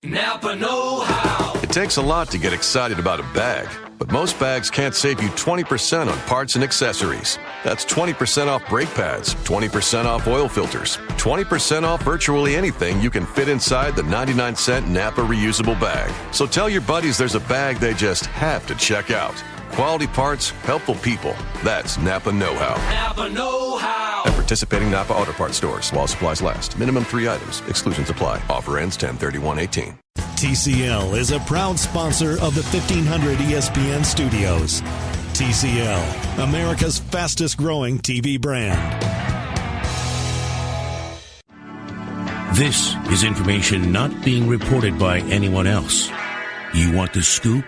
Napa know-how. It takes a lot to get excited about a bag, but most bags can't save you 20% on parts and accessories. That's 20% off brake pads, 20% off oil filters, 20% off virtually anything you can fit inside the 99-cent Napa reusable bag. So tell your buddies there's a bag they just have to check out. Quality parts, helpful people. That's Napa know-how. Napa know-how. At participating Napa Auto Parts stores while supplies last. Minimum 3 items. Exclusions apply. Offer ends 10/31/18. TCL is a proud sponsor of the 1500 ESPN studios. TCL, America's fastest growing TV brand. This is information not being reported by anyone else. You want the scoop?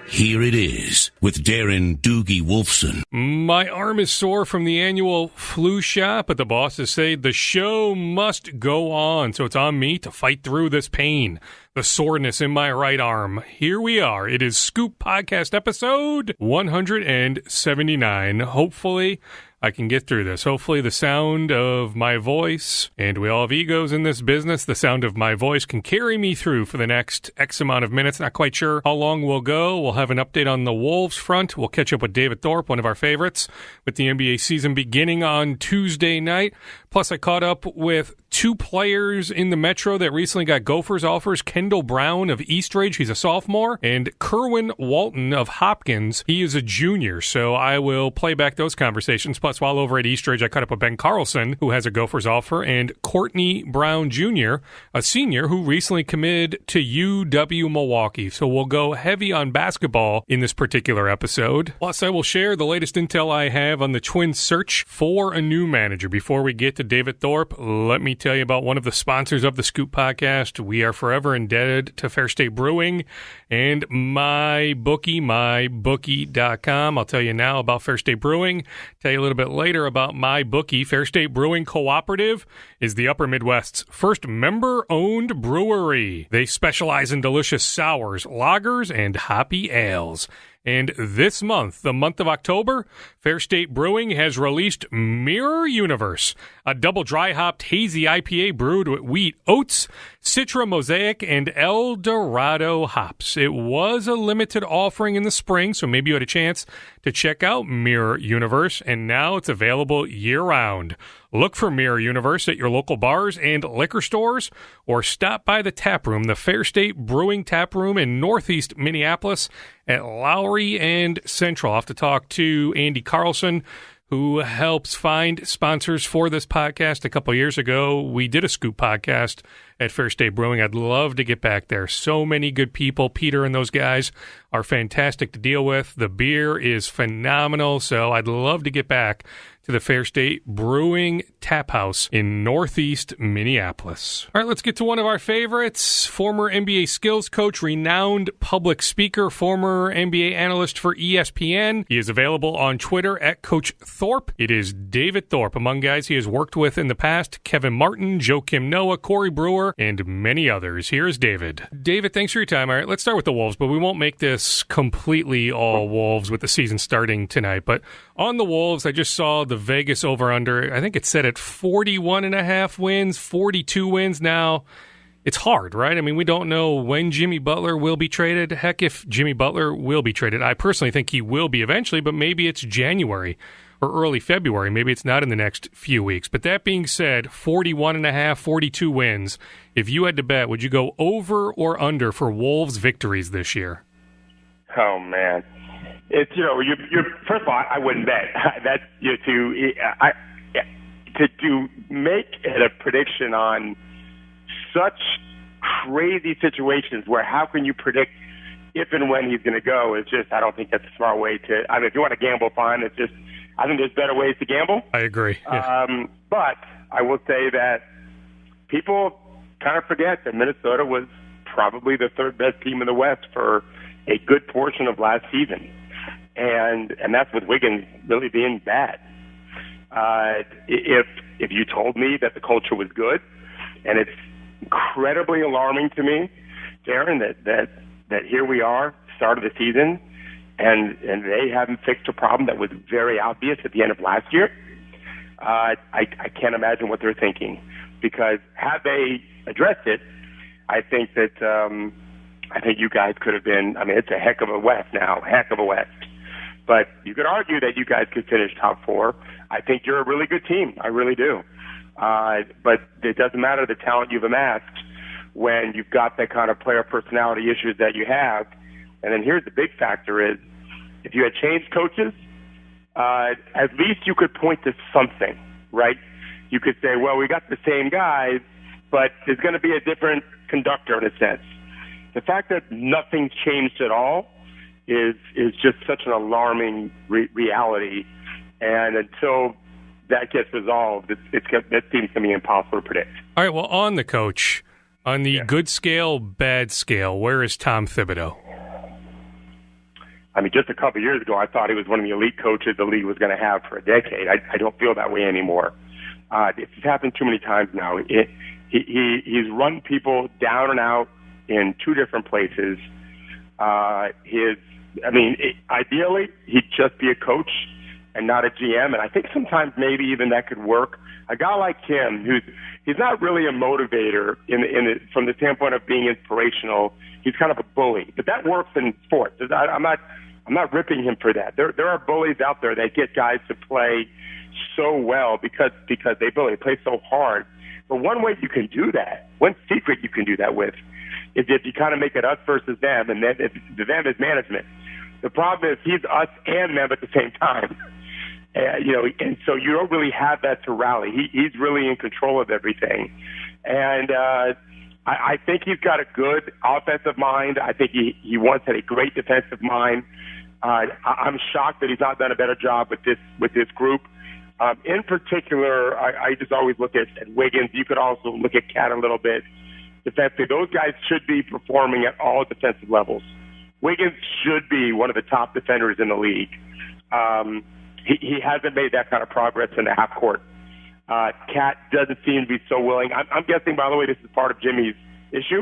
Here it is with Darren Doogie Wolfson. My arm is sore from the annual flu shot, but the bosses say the show must go on, so it's on me to fight through this pain, the soreness in my right arm. Here we are. It is Scoop Podcast episode 179. Hopefully, I can get through this. Hopefully the sound of my voice, and we all have egos in this business, the sound of my voice can carry me through for the next X amount of minutes. Not quite sure how long we'll go. We'll have an update on the Wolves front. We'll catch up with David Thorpe, one of our favorites, with the NBA season beginning on Tuesday night. Plus, I caught up with two players in the Metro that recently got Gophers offers. Kendall Brown of Eastridge, he's a sophomore, and Kerwin Walton of Hopkins, he is a junior. So I will play back those conversations. Plus, while over at Eastridge, I caught up with Ben Carlson, who has a Gophers offer, and Courtney Brown Jr., a senior who recently committed to UW-Milwaukee. So we'll go heavy on basketball in this particular episode. Plus, I will share the latest intel I have on the Twins' search for a new manager. Before we get to David Thorpe, let me tell you about one of the sponsors of the Scoop Podcast. We are forever indebted to Fair State Brewing and MyBookie, mybookie.com. I'll tell you now about Fair State Brewing. Tell you a little bit later about MyBookie. Fair State Brewing Cooperative is the Upper Midwest's first member-owned brewery. They specialize in delicious sours, lagers, and hoppy ales. And this month, the month of October, Fair State Brewing has released Mirror Universe, a double dry-hopped hazy IPA brewed with wheat, oats, Citra Mosaic, and El Dorado hops. It was a limited offering in the spring, so maybe you had a chance to check out Mirror Universe, and now it's available year-round. Look for Mirror Universe at your local bars and liquor stores, or stop by the tap room, the Fair State Brewing Tap Room in Northeast Minneapolis at Lowry and Central. I'll have to talk to Andy Carlson, who helps find sponsors for this podcast. A couple years ago, we did a Scoop podcast at Fair State Brewing. I'd love to get back there. So many good people. Peter and those guys are fantastic to deal with. The beer is phenomenal, so I'd love to get back to the Fair State Brewing Tap House in Northeast Minneapolis. All right, let's get to one of our favorites. Former NBA skills coach, renowned public speaker, former NBA analyst for ESPN. He is available on Twitter at Coach Thorpe. It is David Thorpe. Among guys he has worked with in the past, Kevin Martin, Joakim Noah, Corey Brewer, and many others. Here is David. David, thanks for your time. All right, let's start with the Wolves, but we won't make this completely all Wolves with the season starting tonight. But on the Wolves, I just saw the Vegas over-under. I think it's set at 41.5 wins, 42 wins now. It's hard, right? I mean, we don't know when Jimmy Butler will be traded. Heck, if Jimmy Butler will be traded. I personally think he will be eventually, but maybe it's January or early February. Maybe it's not in the next few weeks. But that being said, 41.5, 42 wins. If you had to bet, would you go over or under for Wolves victories this year? Oh, man. It's, you're first of all, I wouldn't bet. That's, to make it a prediction on such crazy situations where how can you predict if and when he's going to go is just, I don't think that's a smart way to, I mean, if you want to gamble, fine. It's just, I think there's better ways to gamble. I agree. Yeah. But I will say that people kind of forget that Minnesota was probably the third best team in the West for a good portion of last season. And that's with Wiggins really being bad. If you told me that the culture was good, and it's incredibly alarming to me, Darren, that here we are, start of the season, and they haven't fixed a problem that was very obvious at the end of last year. I can't imagine what they're thinking, because had they addressed it, I think that I think you guys could have been. I mean, it's a heck of a West now, heck of a West. But you could argue that you guys could finish top 4. I think you're a really good team. I really do. But it doesn't matter the talent you've amassed when you've got that kind of player personality issues that you have. And then here's the big factor is if you had changed coaches, at least you could point to something, right? You could say, well, we got the same guys, but there's going to be a different conductor in a sense. The fact that nothing's changed at all is just such an alarming reality. And until that gets resolved, that seems to me impossible to predict. All right, well, on the coach, on the good scale, bad scale, where is Tom Thibodeau? I mean, just a couple of years ago, I thought he was one of the elite coaches the league was going to have for a decade. I don't feel that way anymore. It's happened too many times now. He's run people down and out in 2 different places. Ideally, he'd just be a coach and not a GM, and I think sometimes maybe even that could work. A guy like him, he's not really a motivator from the standpoint of being inspirational. He's kind of a bully, but that works in sports. I'm not ripping him for that. There are bullies out there that get guys to play so well because they play so hard. But one way you can do that, one secret you can do that with, is if you kind of make it us versus them, and then if the them is management. The problem is he's us and them at the same time. And so you don't really have that to rally. He's really in control of everything. And I think he's got a good offensive mind. I think he once had a great defensive mind. I'm shocked that he's not done a better job with this group. In particular, I just always look at Wiggins. You could also look at Cat a little bit. Defensively, those guys should be performing at all defensive levels. Wiggins should be one of the top defenders in the league. He hasn't made that kind of progress in the half court. Cat doesn't seem to be so willing. I'm guessing, by the way, this is part of Jimmy's issue.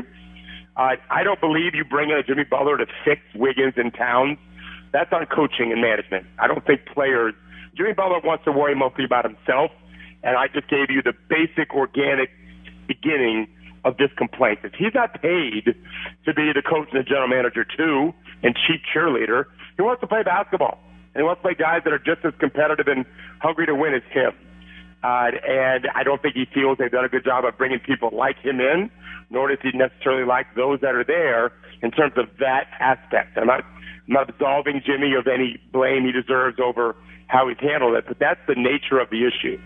I don't believe you bring in a Jimmy Butler to fix Wiggins and Towns. That's on coaching and management. I don't think players. Jimmy Butler wants to worry mostly about himself, and I just gave you the basic organic beginning of this complaint. If he's not paid to be the coach and the general manager too, and chief cheerleader, he wants to play basketball. And he wants to play guys that are just as competitive and hungry to win as him. And I don't think he feels they've done a good job of bringing people like him in, nor does he necessarily like those that are there in terms of that aspect. I'm not absolving Jimmy of any blame he deserves over how he's handled it, but that's the nature of the issue.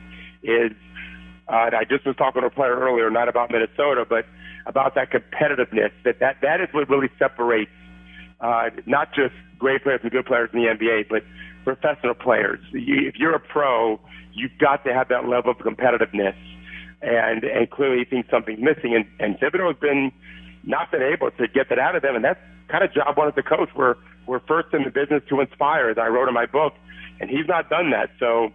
I just was talking to a player earlier, not about Minnesota, but about that competitiveness. That is what really separates not just great players and good players in the NBA, but professional players. If you're a pro, you've got to have that level of competitiveness, and clearly he thinks something's missing. And Thibodeau has not been able to get that out of them, and that's kind of job one as a coach. We're first in the business to inspire, as I wrote in my book, and he's not done that. So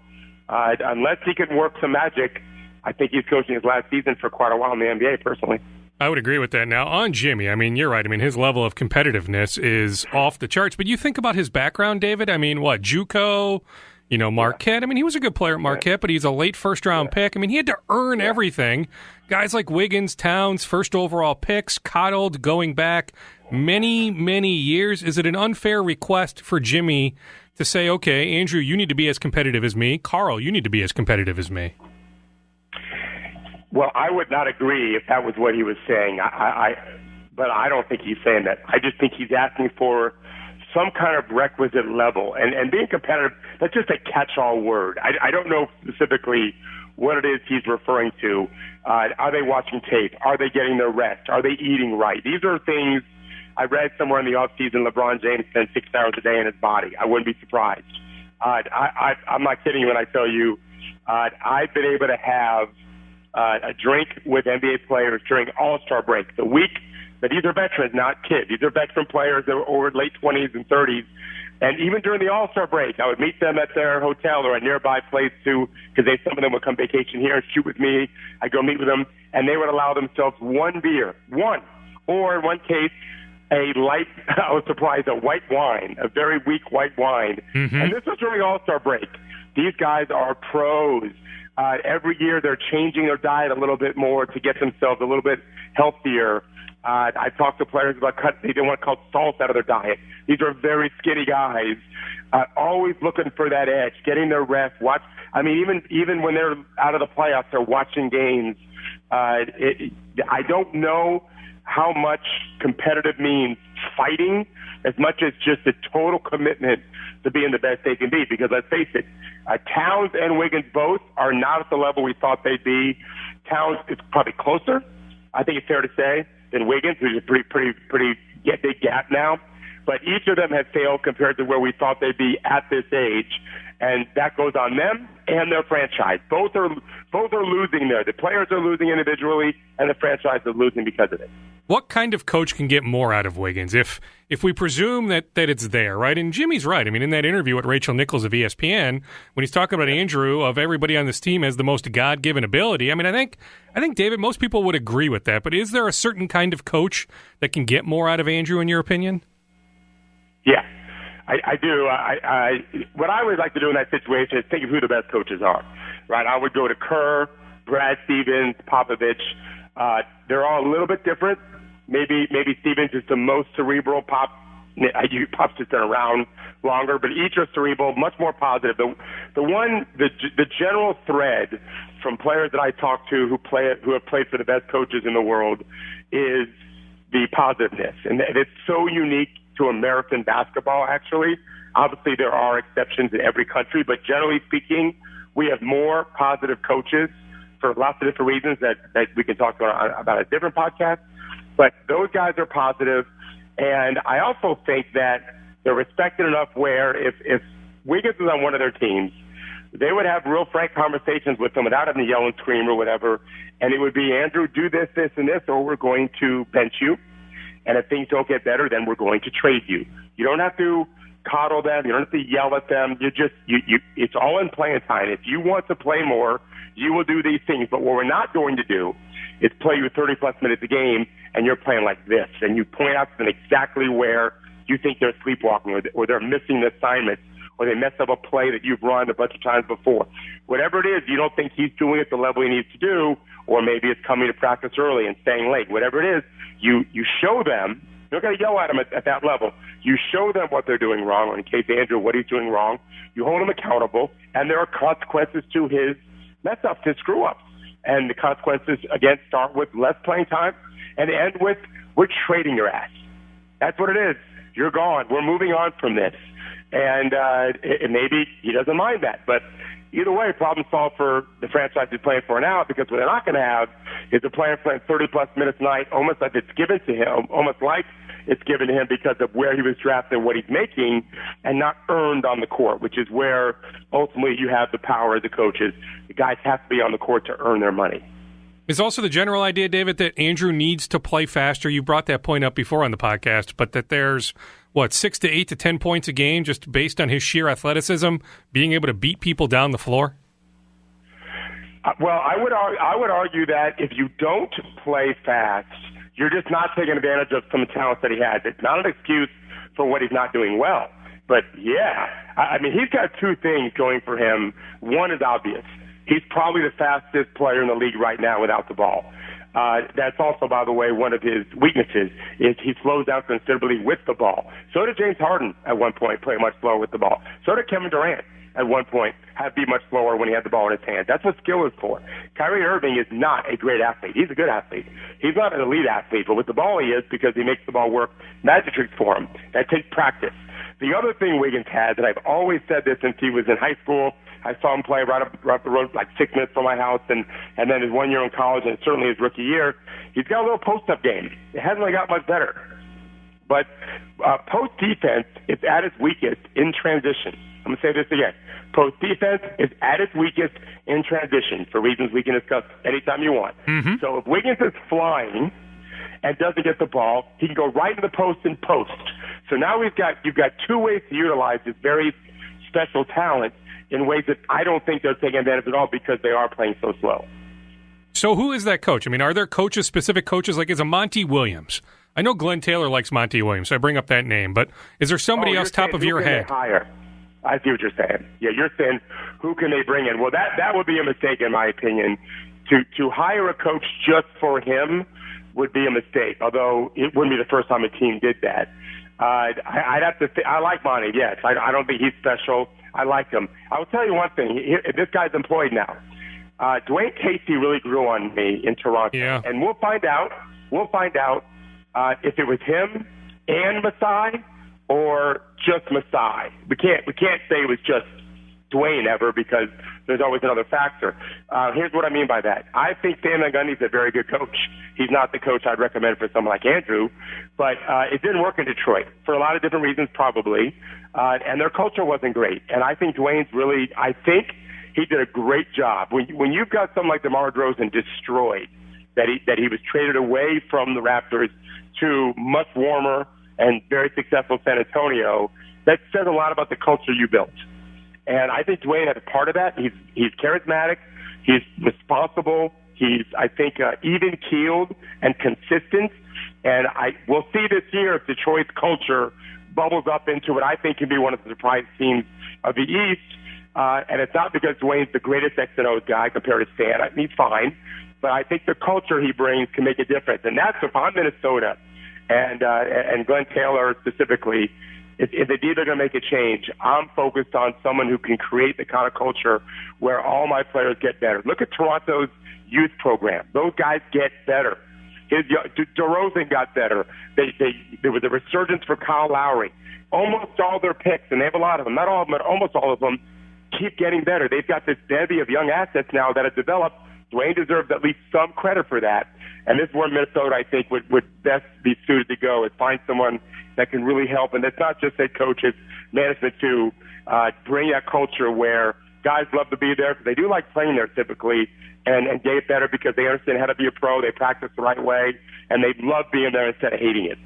unless he can work some magic, I think he's coaching his last season for quite a while in the NBA, personally. I would agree with that. Now, on Jimmy, I mean, you're right. I mean, his level of competitiveness is off the charts. But you think about his background, David. I mean, JUCO, Marquette. I mean, he was a good player at Marquette, but he's a late first-round pick. I mean, he had to earn everything. Guys like Wiggins, Towns, first overall picks, coddled going back many, many years. Is it an unfair request for Jimmy to say, okay, Andrew, you need to be as competitive as me. Carl, you need to be as competitive as me? Well, I would not agree if that was what he was saying. But I don't think he's saying that. I just think he's asking for some kind of requisite level. And being competitive, that's just a catch-all word. I don't know specifically what it is he's referring to. Are they watching tape? Are they getting their rest? Are they eating right? These are things I read somewhere in the offseason. LeBron James spends 6 hours a day in his body. I wouldn't be surprised. I'm not kidding you when I tell you I've been able to have a drink with NBA players during All-Star break. The week, but these are veterans, not kids. These are veteran players that were over late 20s and 30s. And even during the All-Star break, I would meet them at their hotel or a nearby place too, because some of them would come vacation here and shoot with me. I'd go meet with them, and they would allow themselves one beer, or in one case, a light, I was surprised, a white wine, a very weak white wine. Mm-hmm. And this was during All-Star break. These guys are pros. Every year they're changing their diet a little bit more to get themselves a little bit healthier. I talked to players about they didn't want to cut salt out of their diet. These are very skinny guys, always looking for that edge, getting their rest. Even when they're out of the playoffs, they're watching games. I don't know how much competitive means fighting as much as just a total commitment to being the best they can be. Because let's face it, Towns and Wiggins both are not at the level we thought they'd be. Towns is probably closer, I think it's fair to say, than Wiggins, who's a pretty big gap now. But each of them have failed compared to where we thought they'd be at this age, and that goes on them and their franchise. Both are losing there. The players are losing individually, and the franchise is losing because of it. What kind of coach can get more out of Wiggins if we presume that it's there, right? And Jimmy's right. I mean, in that interview with Rachel Nichols of ESPN, when he's talking about Andrew, of everybody on this team has the most God-given ability, I mean, I think, David, most people would agree with that. But is there a certain kind of coach that can get more out of Andrew, in your opinion? Yeah, I do. What I would like to do in that situation is think of who the best coaches are, right? I would go to Kerr, Brad Stevens, Popovich. They're all a little bit different. Maybe Stevens is the most cerebral. Pop's just been around longer, but each are cerebral, much more positive. The general thread from players that I talk to who have played for the best coaches in the world is the positiveness, and it's so unique to American basketball. Actually, obviously there are exceptions in every country, but generally speaking, we have more positive coaches for lots of different reasons that we can talk about a different podcast. But those guys are positive, and I also think that they're respected enough where if Wiggins was on one of their teams, they would have real frank conversations with him without having to yell and scream or whatever, and it would be, Andrew, do this, this, and this, or we're going to bench you. And if things don't get better, then we're going to trade you. You don't have to coddle them. You don't have to yell at them. It's all in playing time. If you want to play more, you will do these things. But what we're not going to do is play you 30-plus minutes a game, and you're playing like this. And you point out to them exactly where you think they're sleepwalking or they're missing the assignments or they mess up a play that you've run a bunch of times before. Whatever it is, you don't think he's doing it the level he needs to do, or maybe it's coming to practice early and staying late. Whatever it is, you show them. You're not going to yell at them at that level. You show them what they're doing wrong, or in case Andrew, what he's doing wrong. You hold him accountable, and there are consequences to his mess-ups, his screw-ups. And the consequences, again, start with less playing time and end with, we're trading your ass. That's what it is. You're gone. We're moving on from this. And maybe he doesn't mind that. But either way, problem solved for the franchise he's playing for now, because what they're not going to have is a player playing 30-plus minutes a night, almost like it's given to him, because of where he was drafted and what he's making, and not earned on the court, which is where ultimately you have the power of the coaches. The guys have to be on the court to earn their money. Is also the general idea, David, that Andrew needs to play faster? You brought that point up before on the podcast, but that there's, 6 to 8 to 10 points a game just based on his sheer athleticism, being able to beat people down the floor? Well, I would argue that if you don't play fast, you're just not taking advantage of some talents that he has. It's not an excuse for what he's not doing well. But, yeah, I mean, he's got two things going for him. One is obvious. He's probably the fastest player in the league right now without the ball. That's also, by the way, one of his weaknesses is he slows down considerably with the ball. So did James Harden at one point, play much slower with the ball. So did Kevin Durant at one point, be much slower when he had the ball in his hands. That's what skill is for. Kyrie Irving is not a great athlete. He's a good athlete. He's not an elite athlete, but with the ball he is, because he makes the ball work magic tricks for him. That takes practice. The other thing Wiggins has, and I've always said this since he was in high school, I saw him play right up the road, like 6 minutes from my house, and then his 1 year in college, and certainly his rookie year, he's got a little post-up game. It hasn't really got much better. But post defense is at its weakest in transition. I'm going to say this again. Post defense is at its weakest in transition for reasons we can discuss anytime you want. Mm-hmm. So if Wiggins is flying and doesn't get the ball, he can go right in the post and post. So now you've got two ways to utilize this very special talent in ways that I don't think they're taking advantage at all, because they are playing so slow. So who is that coach? I mean, are there coaches, specific coaches, like is a Monty Williams? I know Glenn Taylor likes Monty Williams, so I bring up that name, but is there somebody else top of your head? Hire? I see what you're saying. Yeah, you're saying who can they bring in? Well, that would be a mistake in my opinion, to hire a coach just for him. would be a mistake, although it wouldn't be the first time a team did that. I'd have to I like Monty, yes. I don't think he's special. I like him. I will tell you one thing. This guy's employed now. Dwayne Casey really grew on me in Toronto. Yeah. And we'll find out if it was him and Masai or just Masai. We can't say it was just Dwayne ever because there's always another factor. Here's what I mean by that. I think Dan Gundy's a very good coach. He's not the coach I'd recommend for someone like Andrew, but it didn't work in Detroit for a lot of different reasons probably, and their culture wasn't great. And I think Dwayne's really, I think he did a great job. When you've got someone like DeMar DeRozan destroyed, that he was traded away from the Raptors to much warmer and very successful San Antonio, that says a lot about the culture you built. And I think Dwayne had a part of that. He's charismatic. He's responsible. He's, I think, even-keeled and consistent. And we'll see this year if Detroit's culture bubbles up into what I think can be one of the surprise teams of the East. And it's not because Dwayne's the greatest X and O's guy compared to Stan. I mean, he's fine. But I think the culture he brings can make a difference. And that's if I'm Minnesota and Glenn Taylor specifically, if they're either going to make a change, I'm focused on someone who can create the kind of culture where all my players get better. Look at Toronto's youth program. Those guys get better. DeRozan got better. There was a resurgence for Kyle Lowry. Almost all their picks, and they have a lot of them, not all of them, but almost all of them, keep getting better. They've got this bevy of young assets now that have developed. Dwayne deserves at least some credit for that. And this is where Minnesota, I think, would best be suited to go, is find someone that can really help. And it's not just head coaches, management too, bring that culture where guys love to be there because they do like playing there typically and get better because they understand how to be a pro, they practice the right way, and they love being there instead of hating it.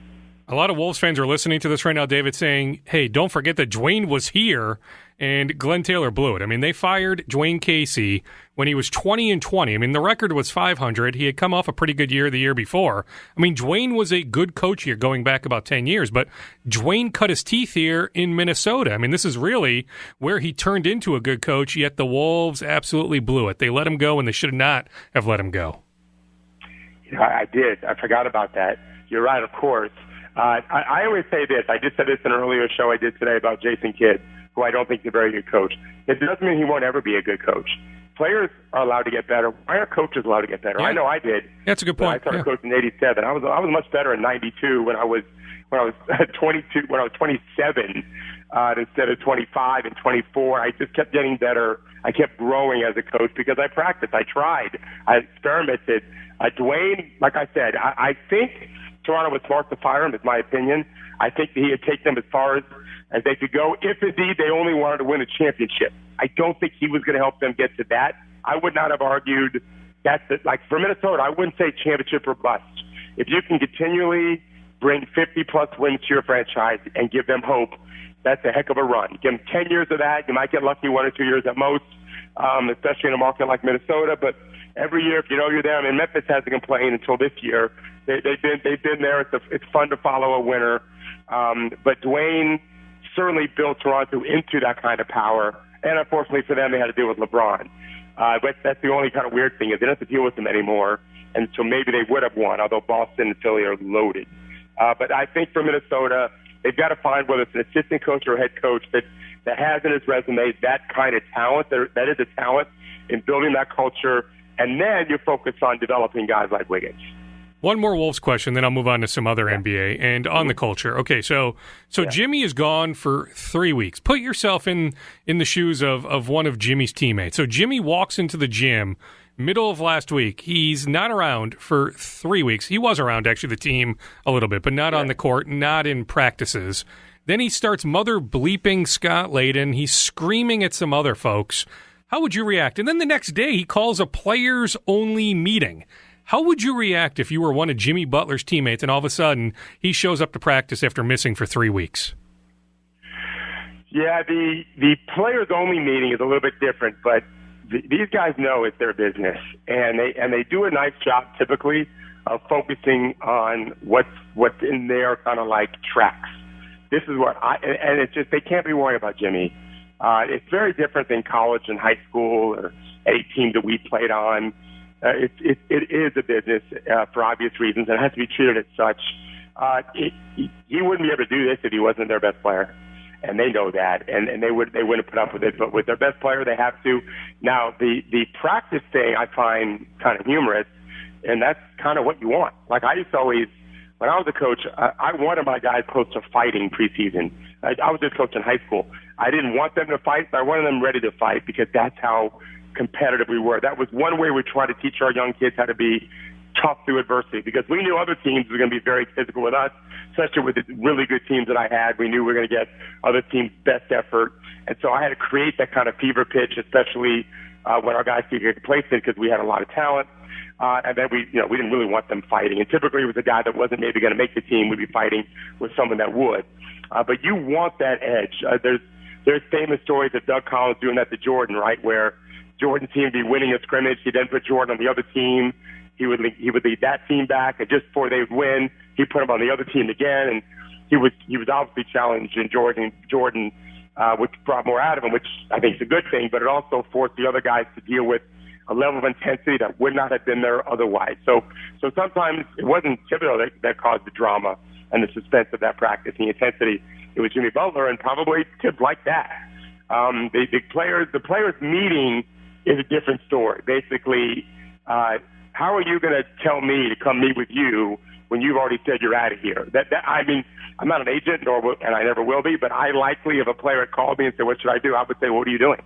A lot of Wolves fans are listening to this right now, David, saying, hey, don't forget that Dwayne was here and Glenn Taylor blew it. I mean, they fired Dwayne Casey when he was 20-20. I mean, the record was 500. He had come off a pretty good year the year before. I mean, Dwayne was a good coach here going back about 10 years, but Dwayne cut his teeth here in Minnesota. I mean, this is really where he turned into a good coach, yet the Wolves absolutely blew it. They let him go when they should not have let him go. I did. I forgot about that. You're right, of course. I always say this. I just said this in an earlier show I did today about Jason Kidd, who I don't think is a very good coach. It doesn't mean he won't ever be a good coach. Players are allowed to get better. Why are coaches allowed to get better? Yeah. I know I did. That's a good point. I started coaching in '87. I was much better in '92 when I was 22, when I was 27 instead of 25 and 24. I just kept getting better. I kept growing as a coach because I practiced. I tried. I experimented. Dwayne, like I said, I think Toronto was smart to fire him, is my opinion. I think that he had taken them as far as they could go, if indeed they only wanted to win a championship. I don't think he was going to help them get to that. I would not have argued that's it. Like for Minnesota, I wouldn't say championship or bust. If you can continually bring 50-plus wins to your franchise and give them hope, that's a heck of a run. Give them 10 years of that. You might get lucky 1 or 2 years at most, especially in a market like Minnesota. But every year, if you know you're there, I mean, Memphis hasn't complained until this year. They've been there. It's fun to follow a winner. But Dwayne certainly built Toronto into that kind of power. And unfortunately for them, they had to deal with LeBron. But that's the only kind of weird thing is they don't have to deal with him anymore. And so maybe they would have won, although Boston and Philly are loaded. But I think for Minnesota, they've got to find whether it's an assistant coach or a head coach that has in his resume that kind of talent. That is a talent in building that culture. And then you focus on developing guys like Wiggins. One more Wolves question, then I'll move on to some other NBA and on the culture. Okay, so Jimmy is gone for 3 weeks. Put yourself in the shoes of one of Jimmy's teammates. So Jimmy walks into the gym middle of last week. He's not around for 3 weeks. He was around, actually, the team a little bit, but not on the court, not in practices. Then he starts mother bleeping Scott Layden. He's screaming at some other folks. How would you react? And then the next day, he calls a players-only meeting. How would you react if you were one of Jimmy Butler's teammates and all of a sudden he shows up to practice after missing for 3 weeks? Yeah, the players-only meeting is a little bit different, but these guys know it's their business, and they do a nice job typically of focusing on what's in their kind of like tracks. This is what and it's just they can't be worried about Jimmy. It's very different than college and high school or any team that we played on. it is a business for obvious reasons, and it has to be treated as such. He wouldn't be able to do this if he wasn't their best player, and they know that, and they wouldn't put up with it. But with their best player, they have to. Now, the practice thing I find kind of humorous, and that's kind of what you want. Like I used to always, when I was a coach, I wanted my guys close to fighting preseason. I was just coaching high school. I didn't want them to fight, but I wanted them ready to fight because that's how competitive we were. That was one way we tried to teach our young kids how to be tough through adversity, because we knew other teams were going to be very physical with us, especially with the really good teams that I had. We knew we were going to get other teams' best effort. And so I had to create that kind of fever pitch, especially when our guys could get complacent because we had a lot of talent. And then we didn't really want them fighting. And typically it was a guy that wasn't maybe going to make the team would be fighting with someone that would. But you want that edge. There's famous stories of Doug Collins doing that to Jordan, right, where Jordan's team would be winning a scrimmage. He'd then put Jordan on the other team. He would lead that team back, and just before they would win, he'd put him on the other team again. And he was obviously challenged, and Jordan which brought more out of him, which I think is a good thing. But it also forced the other guys to deal with a level of intensity that would not have been there otherwise. So sometimes it wasn't Thibodeau that caused the drama and the suspense of that practice and the intensity. It was Jimmy Butler and probably kids like that. The players meeting is a different story. Basically, how are you going to tell me to come meet with you when you've already said you're out of here? I mean, I'm not an agent, and I never will be, but I likely, if a player had called me and said, what should I do? I would say, well, what are you doing?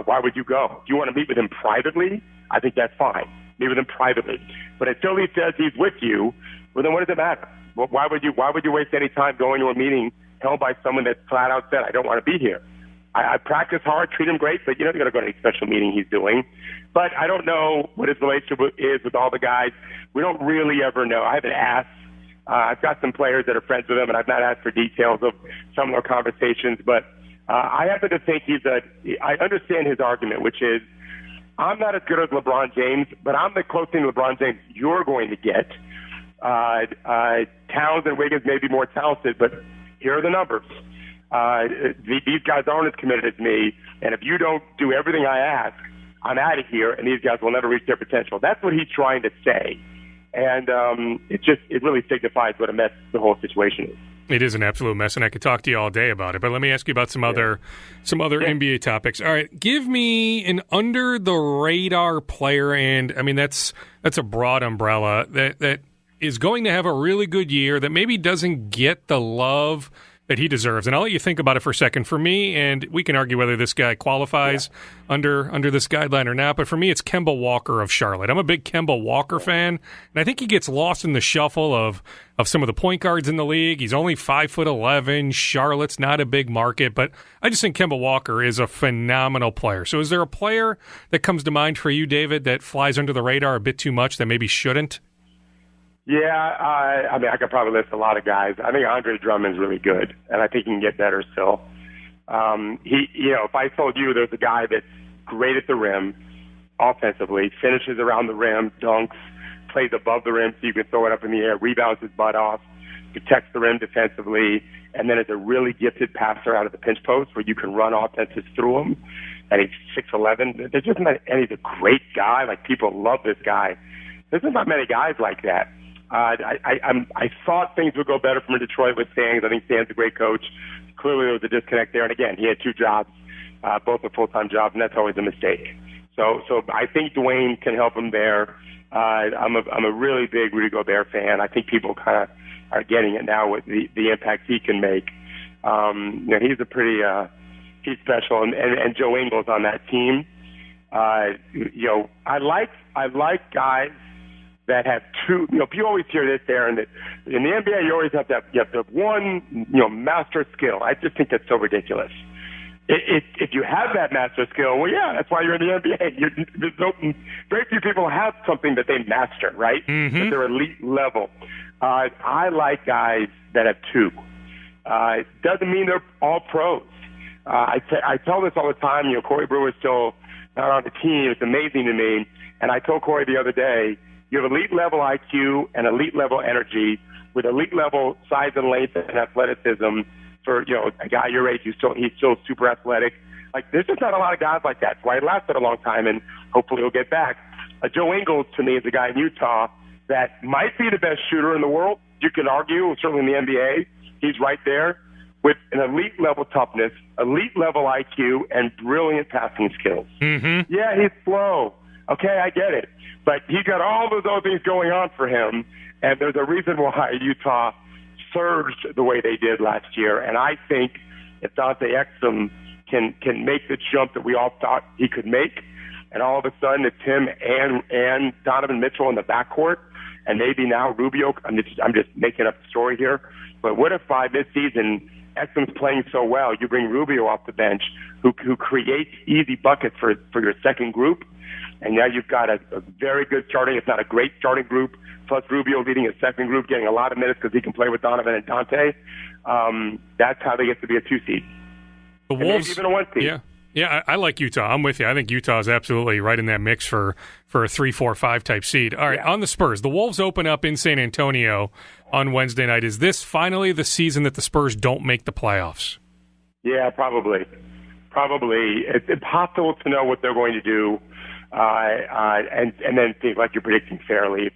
Why would you go? If you want to meet with him privately, I think that's fine. Meet with him privately. But until he says he's with you, well, then what does it matter? Well, why would you waste any time going to a meeting held by someone that flat out said, I don't want to be here? I practice hard, treat him great, but you're not going to go to any special meeting he's doing. But I don't know what his relationship is with all the guys. We don't really ever know. I haven't asked. I've got some players that are friends with him, and I've not asked for details of some of our conversations. But I happen to think I understand his argument, which is, I'm not as good as LeBron James, but I'm the closest thing to LeBron James you're going to get. Towns and Wiggins may be more talented, but here are the numbers. These guys aren't as committed as me, and if you don't do everything I ask, I'm out of here, and these guys will never reach their potential. That's what he's trying to say, and it really signifies what a mess the whole situation is. It is an absolute mess, and I could talk to you all day about it. But let me ask you about some other NBA topics. All right, give me an under the radar player, and I mean that's a broad umbrella that is going to have a really good year that maybe doesn't get the love that he deserves. And I'll let you think about it for a second. For me, and we can argue whether this guy qualifies under this guideline or not, but for me, it's Kemba Walker of Charlotte. I'm a big Kemba Walker fan, and I think he gets lost in the shuffle of some of the point guards in the league. He's only 5'11". Charlotte's not a big market, but I just think Kemba Walker is a phenomenal player. So is there a player that comes to mind for you, David, that flies under the radar a bit too much that maybe shouldn't? Yeah, I mean, I could probably list a lot of guys. I think Andre Drummond's really good, and I think he can get better still. If I told you there's a guy that's great at the rim, offensively, finishes around the rim, dunks, plays above the rim so you can throw it up in the air, rebounds his butt off, protects the rim defensively, and then is a really gifted passer out of the pinch post where you can run offenses through him, and he's 6'11". There's just not any of the great guy. Like, people love this guy. There's just not many guys like that. I thought things would go better from Detroit with Sands. I think Sands is a great coach. Clearly there was a disconnect there. And again, he had two jobs, both are full-time jobs, and that's always a mistake. So I think Dwayne can help him there. I'm a really big Rudy Gobert fan. I think people kind of are getting it now with the impact he can make. He's he's special, and Joe Ingles on that team. I like guys that have two, you always hear this there, and that in the NBA you always have to have one, master skill. I just think that's so ridiculous. If you have that master skill, well, yeah, that's why you're in the NBA. Very few people have something that they master, right? Mm-hmm. That they're elite level. I like guys that have two. It doesn't mean they're all pros. I tell this all the time. Corey Brewer's still not on the team. It's amazing to me. And I told Corey the other day, you have elite level IQ and elite level energy with elite level size and length and athleticism. For a guy your age, he's still super athletic. Like, there's just not a lot of guys like that. That's why he lasted a long time, and hopefully he'll get back. Joe Ingles, to me, is a guy in Utah that might be the best shooter in the world. You can argue, certainly in the NBA, he's right there with an elite-level toughness, elite-level IQ, and brilliant passing skills. Mm-hmm. Yeah, he's slow. Okay, I get it. But he got all those other things going on for him, and there's a reason why Utah surged the way they did last year. And I think if Dante Exum can make the jump that we all thought he could make, and all of a sudden it's him and Donovan Mitchell in the backcourt, and maybe now Rubio. I'm just making up the story here. But what if by this season Exum's playing so well, you bring Rubio off the bench, who creates easy buckets for your second group, and now you've got a very good starting, if not a great starting group, plus Rubio leading a second group, getting a lot of minutes because he can play with Donovan and Dante. That's how they get to be a 2 seed. The Wolves, maybe even a 1 seed. Yeah, I like Utah. I'm with you. I think Utah is absolutely right in that mix for a 3, 4, 5 type seed. All right, on the Spurs, the Wolves open up in San Antonio on Wednesday night. Is this finally the season that the Spurs don't make the playoffs? Yeah, probably. It's impossible to know what they're going to do, and then think like you're predicting fairly.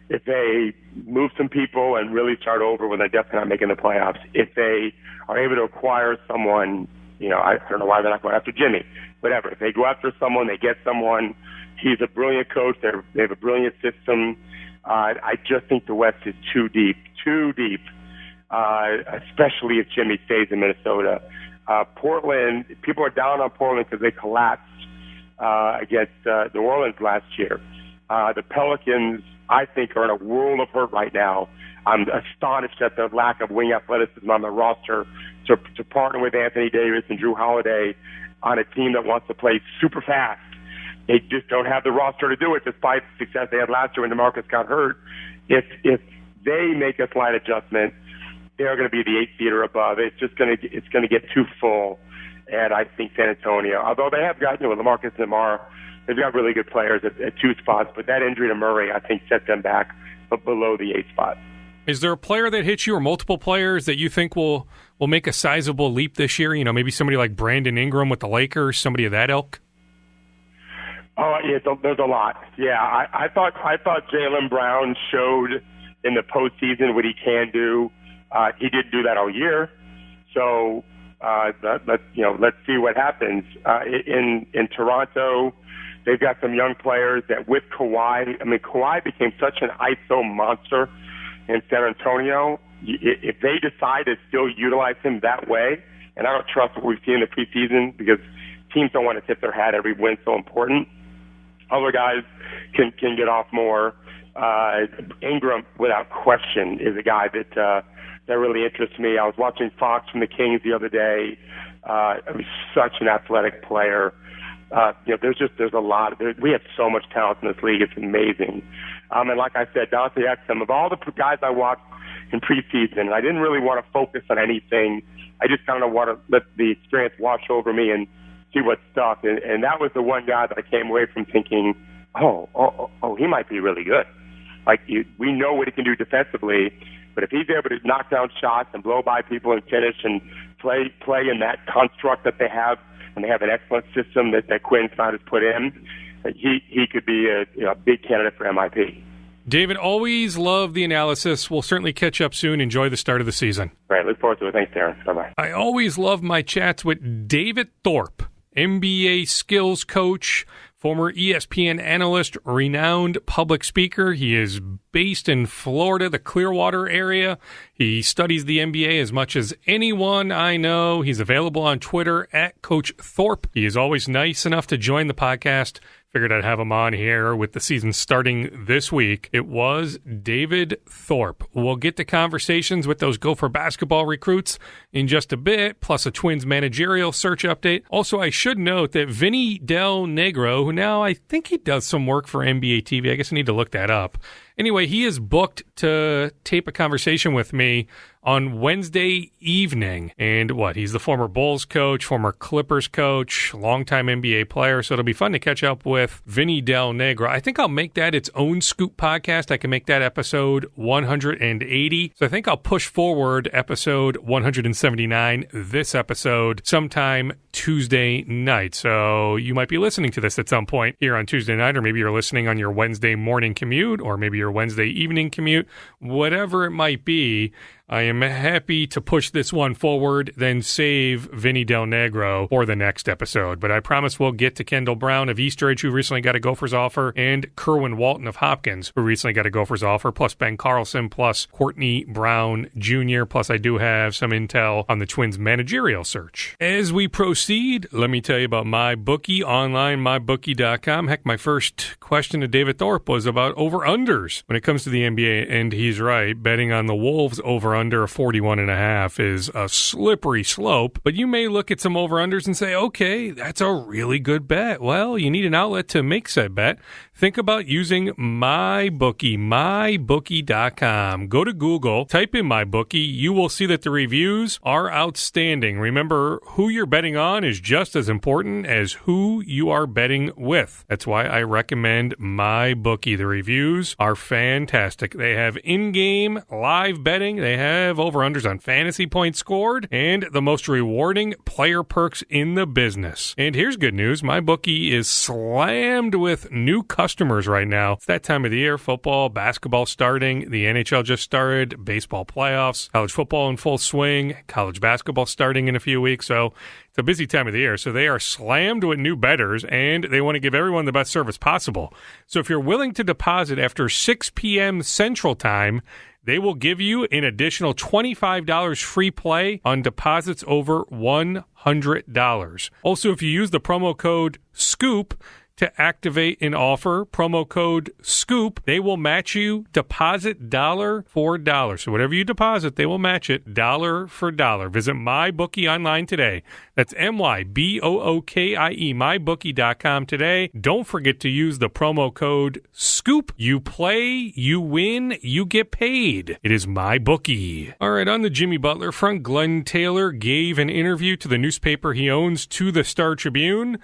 If they move some people and really start over when they're definitely not making the playoffs, if they are able to acquire someone, I don't know why they're not going after Jimmy. Whatever. If they go after someone, they get someone. He's a brilliant coach. They have a brilliant system. I just think the West is too deep, especially if Jimmy stays in Minnesota. Portland, people are down on Portland because they collapsed against New Orleans last year. The Pelicans, I think, are in a world of hurt right now. I'm astonished at the lack of wing athleticism on the roster to partner with Anthony Davis and Drew Holiday on a team that wants to play super fast. They just don't have the roster to do it, despite the success they had last year when DeMarcus got hurt. If they make a slight adjustment, they're going to be the 8th seed or above. It's going to get too full, and I think San Antonio, although they have got LaMarcus and Lamar, they've got really good players at 2 spots, but that injury to Murray, I think, set them back below the 8th spot. Is there a player that hits you or multiple players that you think will make a sizable leap this year? Maybe somebody like Brandon Ingram with the Lakers, somebody of that ilk? Oh, yeah, there's a lot. Yeah, I thought Jaylen Brown showed in the postseason what he can do. He didn't do that all year. So let's see what happens. In Toronto, they've got some young players that with Kawhi, Kawhi became such an ISO monster in San Antonio. If they decide to still utilize him that way, and I don't trust what we've seen in the preseason because teams don't want to tip their hat every win so important. Other guys can get off more. Ingram, without question, is a guy that really interests me. I was watching Fox from the Kings the other day. He's such an athletic player. There's a lot. We have so much talent in this league. It's amazing. And like I said, Dante Exum, of all the guys I watched in preseason, I didn't really want to focus on anything. I just kind of want to let the experience wash over me and see what stuck. And that was the one guy that I came away from thinking, oh, he might be really good. We know what he can do defensively, but if he's able to knock down shots and blow by people and finish and play in that construct that they have, and they have an excellent system that Quinn Snyder has put in, he could be a big candidate for MIP. David, always love the analysis. We'll certainly catch up soon. Enjoy the start of the season. Right, look forward to it. Thanks, Darren. Bye-bye. I always love my chats with David Thorpe, NBA skills coach, former ESPN analyst, renowned public speaker. He is based in Florida, the Clearwater area. He studies the NBA as much as anyone I know. He's available on Twitter at Coach Thorpe. He is always nice enough to join the podcast. Figured I'd have him on here with the season starting this week. It was David Thorpe. We'll get to conversations with those Gopher basketball recruits in just a bit, plus a Twins managerial search update. Also, I should note that Vinny Del Negro, who now I think he does some work for NBA TV, I guess I need to look that up, Anyway, he is booked to tape a conversation with me on Wednesday evening. And he's the former Bulls coach, former Clippers coach, longtime NBA player. So it'll be fun to catch up with Vinny Del Negro. I think I'll make that its own Scoop podcast. I can make that episode 180. So I think I'll push forward episode 179, this episode, sometime Tuesday night. So you might be listening to this at some point here on Tuesday night, or maybe you're listening on your Wednesday morning commute, or maybe your Wednesday evening commute, whatever it might be. I am happy to push this one forward, then save Vinny Del Negro for the next episode. But I promise we'll get to Kendall Brown of Eastridge, who recently got a Gophers offer, and Kerwin Walton of Hopkins, who recently got a Gophers offer, plus Ben Carlson, plus Courtney Brown Jr., plus I do have some intel on the Twins' managerial search. As we proceed, let me tell you about MyBookie, online, mybookie.com. Heck, my first question to David Thorpe was about over-unders when it comes to the NBA, and he's right. Betting on the Wolves over under a 41.5 is a slippery slope, but you may look at some over-unders and say, okay, that's a really good bet. Well, you need an outlet to make said bet. Think about using MyBookie, mybookie.com. Go to Google, type in MyBookie. You will see that the reviews are outstanding. Remember, who you're betting on is just as important as who you are betting with. That's why I recommend MyBookie. The reviews are fantastic. They have in-game live betting. They have over-unders on fantasy points scored and the most rewarding player perks in the business. And here's good news. MyBookie is slammed with new customers right now. It's that time of the year. Football, basketball starting. The NHL just started. Baseball playoffs. College football in full swing. College basketball starting in a few weeks. So it's a busy time of the year. So they are slammed with new bettors, and they want to give everyone the best service possible. So if you're willing to deposit after 6 p.m. Central Time, they will give you an additional $25 free play on deposits over $100. Also, if you use the promo code SCOOP to activate an offer, promo code SCOOP, they will match you deposit dollar for dollar. So whatever you deposit, they will match it dollar for dollar. Visit MyBookie online today. That's MyBookie, mybookie.com today. Don't forget to use the promo code SCOOP. You play, you win, you get paid. It is MyBookie. All right, on the Jimmy Butler front, Glenn Taylor gave an interview to the newspaper he owns, to the Star Tribune.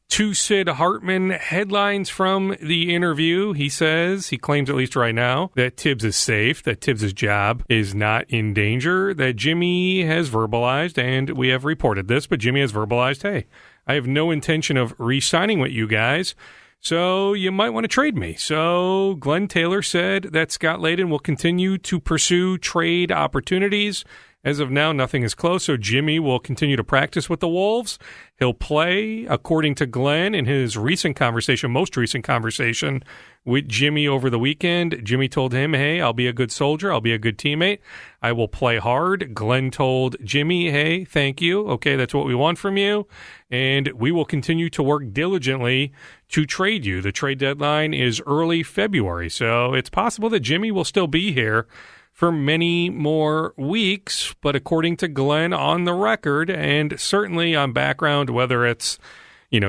To Sid Hartman, headlines from the interview. He claims at least right now, that Tibbs is safe, that Tibbs' job is not in danger, that Jimmy has verbalized, and we have reported this, but Jimmy has verbalized, hey, I have no intention of re-signing with you guys, so you might want to trade me. So Glenn Taylor said that Scott Layden will continue to pursue trade opportunities. As of now, nothing is close, so Jimmy will continue to practice with the Wolves. He'll play, according to Glenn, in his most recent conversation with Jimmy over the weekend. Jimmy told him, hey, I'll be a good soldier. I'll be a good teammate. I will play hard. Glenn told Jimmy, hey, thank you. Okay, that's what we want from you. And we will continue to work diligently to trade you. The trade deadline is early February, so it's possible that Jimmy will still be here for many more weeks, but according to Glenn on the record, and certainly on background, whether it's,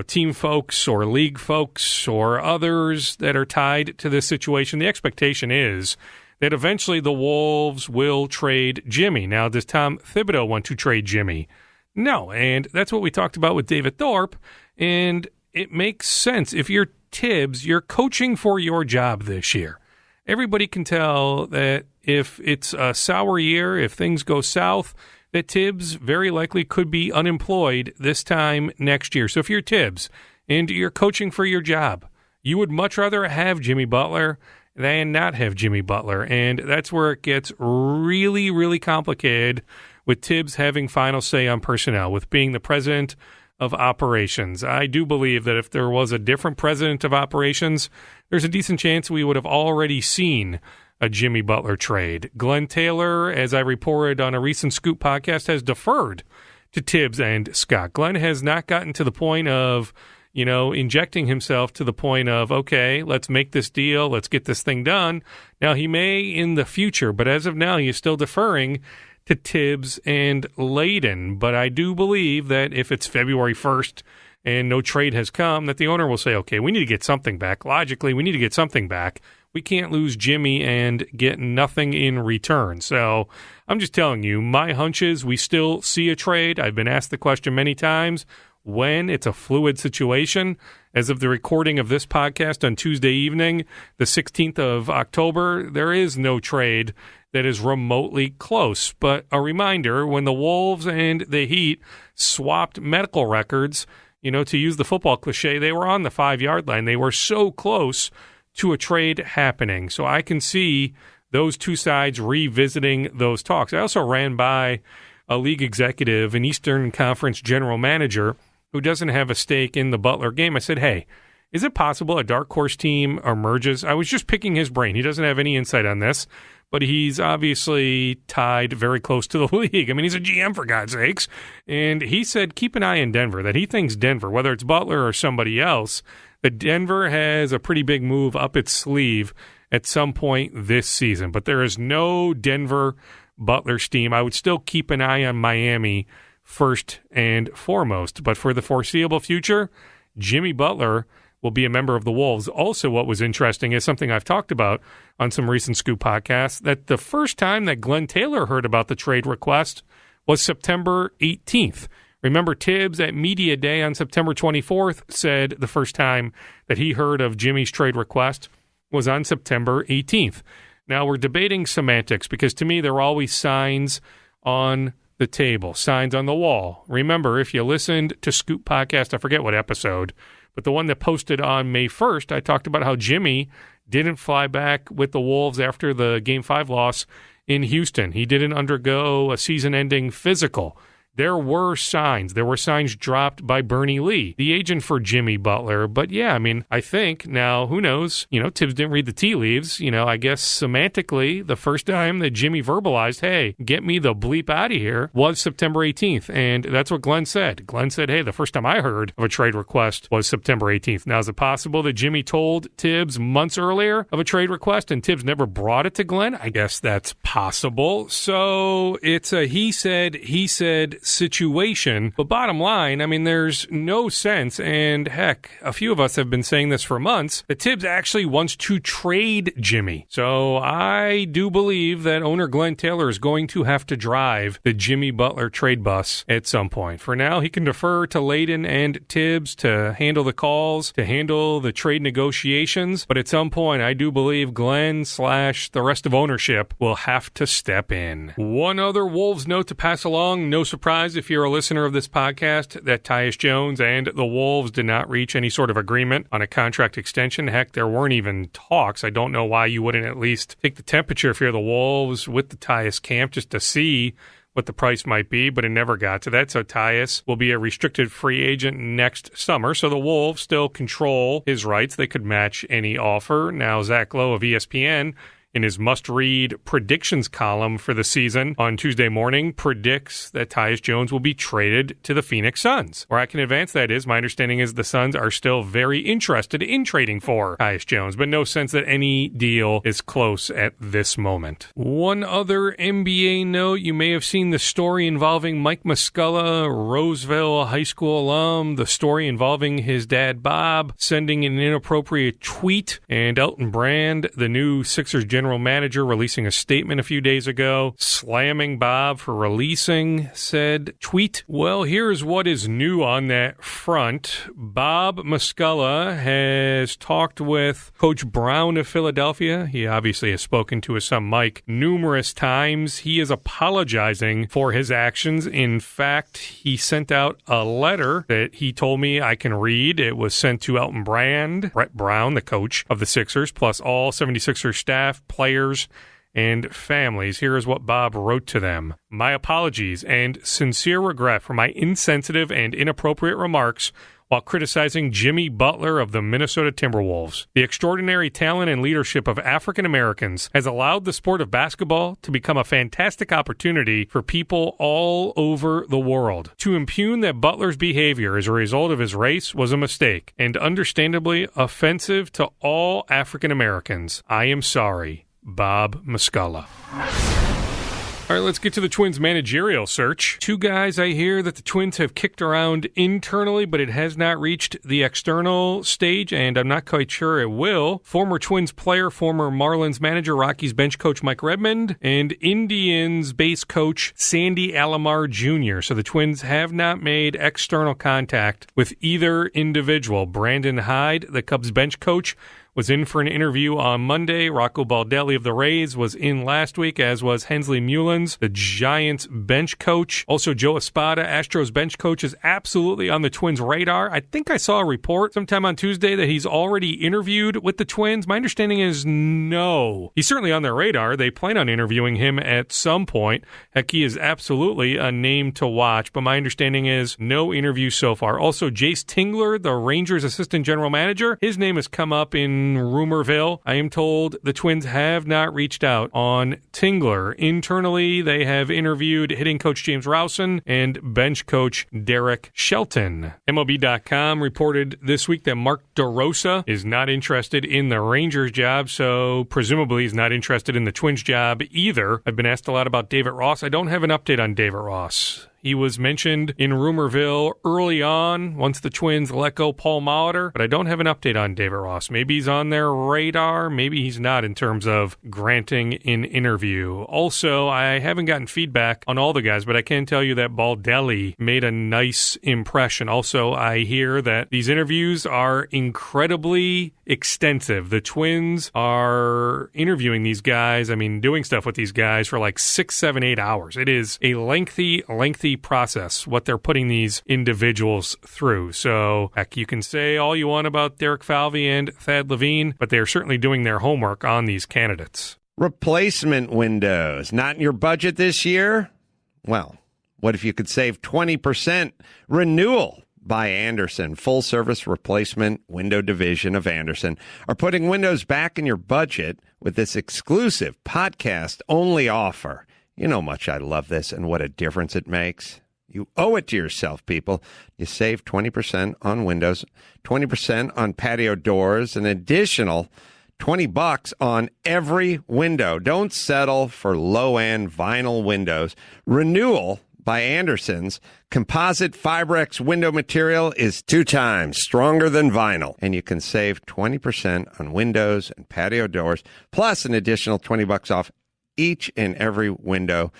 team folks or league folks or others that are tied to this situation, the expectation is that eventually the Wolves will trade Jimmy. Now, does Tom Thibodeau want to trade Jimmy? No, and that's what we talked about with David Thorpe, and it makes sense. If you're Tibbs, you're coaching for your job this year. Everybody can tell that if it's a sour year, if things go south, that Tibbs very likely could be unemployed this time next year. So if you're Tibbs and you're coaching for your job, you would much rather have Jimmy Butler than not have Jimmy Butler. And that's where it gets really, really complicated with Tibbs having final say on personnel, with being the president of operations. I do believe that if there was a different president of operations, there's a decent chance we would have already seen a Jimmy Butler trade. Glenn Taylor, as I reported on a recent Scoop podcast, has deferred to Tibbs and Scott. Glenn has not gotten to the point of, injecting himself to the point of, okay, let's make this deal, let's get this thing done. Now, he may in the future, but as of now, he is still deferring to Tibbs and Layden. But I do believe that if it's February 1st and no trade has come, that the owner will say, okay, we need to get something back. Logically, we need to get something back. we can't lose Jimmy and get nothing in return. So I'm just telling you, my hunch is we still see a trade. I've been asked the question many times when. It's a fluid situation. As of the recording of this podcast on Tuesday evening, the 16th of October, there is no trade that is remotely close. But a reminder, when the Wolves and the Heat swapped medical records, to use the football cliche, they were on the 5-yard line. They were so close to a trade happening. So I can see those two sides revisiting those talks. I also ran by a league executive, an Eastern Conference general manager, who doesn't have a stake in the Butler game. I said, hey, is it possible a dark horse team emerges? I was just picking his brain. He doesn't have any insight on this, but he's obviously tied very close to the league. I mean, he's a GM, for God's sakes. And he said, keep an eye on Denver, that he thinks Denver, whether it's Butler or somebody else, that Denver has a pretty big move up its sleeve at some point this season. But there is no Denver-Butler steam. I would still keep an eye on Miami first and foremost. But for the foreseeable future, Jimmy Butler will be a member of the Wolves. Also, what was interesting is something I've talked about on some recent Scoop podcasts, that the first time that Glenn Taylor heard about the trade request was September 18th. Remember, Tibbs at Media Day on September 24th said the first time that he heard of Jimmy's trade request was on September 18th. Now, we're debating semantics because to me, there are always signs on the table, signs on the wall. Remember, if you listened to Scoop podcast, I forget what episode, but the one that posted on May 1st, I talked about how Jimmy didn't fly back with the Wolves after the Game 5 loss in Houston. He didn't undergo a season-ending physical. There were signs. There were signs dropped by Bernie Lee, the agent for Jimmy Butler. But yeah, I mean, I think now, who knows? Tibbs didn't read the tea leaves. I guess semantically, the first time that Jimmy verbalized, hey, get me the bleep out of here, was September 18th. And that's what Glenn said. Glenn said, hey, the first time I heard of a trade request was September 18th. Now, is it possible that Jimmy told Tibbs months earlier of a trade request and Tibbs never brought it to Glenn? I guess that's possible. So it's a he said situation. But bottom line, I mean, there's no sense, and heck, a few of us have been saying this for months, that Tibbs actually wants to trade Jimmy. So I do believe that owner Glenn Taylor is going to have to drive the Jimmy Butler trade bus at some point. For now, he can defer to Layden and Tibbs to handle the calls, to handle the trade negotiations, but at some point, I do believe Glenn / the rest of ownership will have to step in. One other Wolves note to pass along, no surprise if you're a listener of this podcast, that Tyus Jones and the Wolves did not reach any sort of agreement on a contract extension. Heck, there weren't even talks. I don't know why you wouldn't at least take the temperature if you're the Wolves with the Tyus camp just to see what the price might be, but it never got to that. So Tyus will be a restricted free agent next summer. So the Wolves still control his rights. They could match any offer. Now, Zach Lowe of ESPN, in his must-read predictions column for the season on Tuesday morning, predicts that Tyus Jones will be traded to the Phoenix Suns. Where I can advance that is, my understanding is the Suns are still very interested in trading for Tyus Jones, but no sense that any deal is close at this moment. One other NBA note, you may have seen the story involving Mike Muscala, Roseville High School alum, the story involving his dad Bob sending an inappropriate tweet, and Elton Brand, the new Sixers general manager, releasing a statement a few days ago, slamming Bob for releasing said tweet. Well, here's what is new on that front. Bob Muscala has talked with Coach Brown of Philadelphia. He obviously has spoken to his son Mike numerous times. He is apologizing for his actions. In fact, he sent out a letter that he told me I can read. It was sent to Elton Brand, Brett Brown, the coach of the Sixers, plus all 76ers staff, players, and families. Here is what Bob wrote to them. My apologies and sincere regret for my insensitive and inappropriate remarks while criticizing Jimmy Butler of the Minnesota Timberwolves. The extraordinary talent and leadership of African Americans has allowed the sport of basketball to become a fantastic opportunity for people all over the world. To impugn that Butler's behavior as a result of his race was a mistake and understandably offensive to all African Americans. I am sorry. Bob Muscala. All right, let's get to the Twins' managerial search. Two guys I hear that the Twins have kicked around internally, but it has not reached the external stage, and I'm not quite sure it will. Former Twins player, former Marlins manager, Rockies bench coach Mike Redmond, and Indians base coach Sandy Alomar Jr. So the Twins have not made external contact with either individual. Brandon Hyde, the Cubs bench coach, was in for an interview on Monday. Rocco Baldelli of the Rays was in last week, as was Hensley Mullins, the Giants bench coach. Also, Joe Espada, Astros bench coach, is absolutely on the Twins' radar. I think I saw a report sometime on Tuesday that he's already interviewed with the Twins. My understanding is no. He's certainly on their radar. They plan on interviewing him at some point. Heck, he is absolutely a name to watch, but my understanding is no interview so far. Also, Jace Tingler, the Rangers assistant general manager, his name has come up in Rumorville. I am told the Twins have not reached out on Tingler. Internally, they have interviewed hitting coach James Rowson and bench coach Derek Shelton. MLB.com reported this week that Mark DeRosa is not interested in the Rangers job, so presumably he's not interested in the Twins job either. I've been asked a lot about David Ross. I don't have an update on David Ross. He was mentioned in Rumorville early on, once the Twins let go Paul Molitor, but I don't have an update on David Ross. Maybe he's on their radar, maybe he's not in terms of granting an interview. Also, I haven't gotten feedback on all the guys, but I can tell you that Baldelli made a nice impression. Also, I hear that these interviews are incredibly extensive. The Twins are interviewing these guys, doing stuff with these guys for like 6, 7, 8 hours. It is a lengthy process, what they're putting these individuals through. So, heck, you can say all you want about Derek Falvey and Thad Levine, but they're certainly doing their homework on these candidates. Replacement windows. Not in your budget this year? Well, what if you could save 20%? Renewal by Andersen, full-service replacement window division of Andersen, are putting windows back in your budget with this exclusive podcast-only offer. You know how much I love this and what a difference it makes. You owe it to yourself, people. You save 20% on windows, 20% on patio doors, an additional $20 on every window. Don't settle for low-end vinyl windows. Renewal by Andersen's composite Fibrex window material is 2 times stronger than vinyl, and you can save 20% on windows and patio doors, plus an additional $20 off each and every window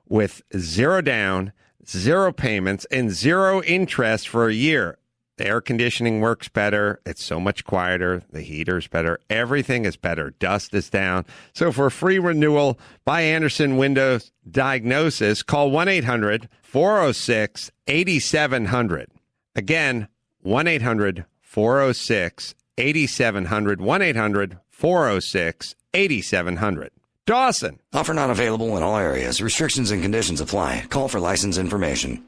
with 0 down, 0 payments, and 0 interest for a year. The air conditioning works better. It's so much quieter. The heater's better. Everything is better. Dust is down. So for a free renewal by Andersen Windows Diagnosis, call 1-800-406-8700. Again, 1-800-406-8700. 1-800-406-8700. Dawson. Offer not available in all areas. Restrictions and conditions apply. Call for license information.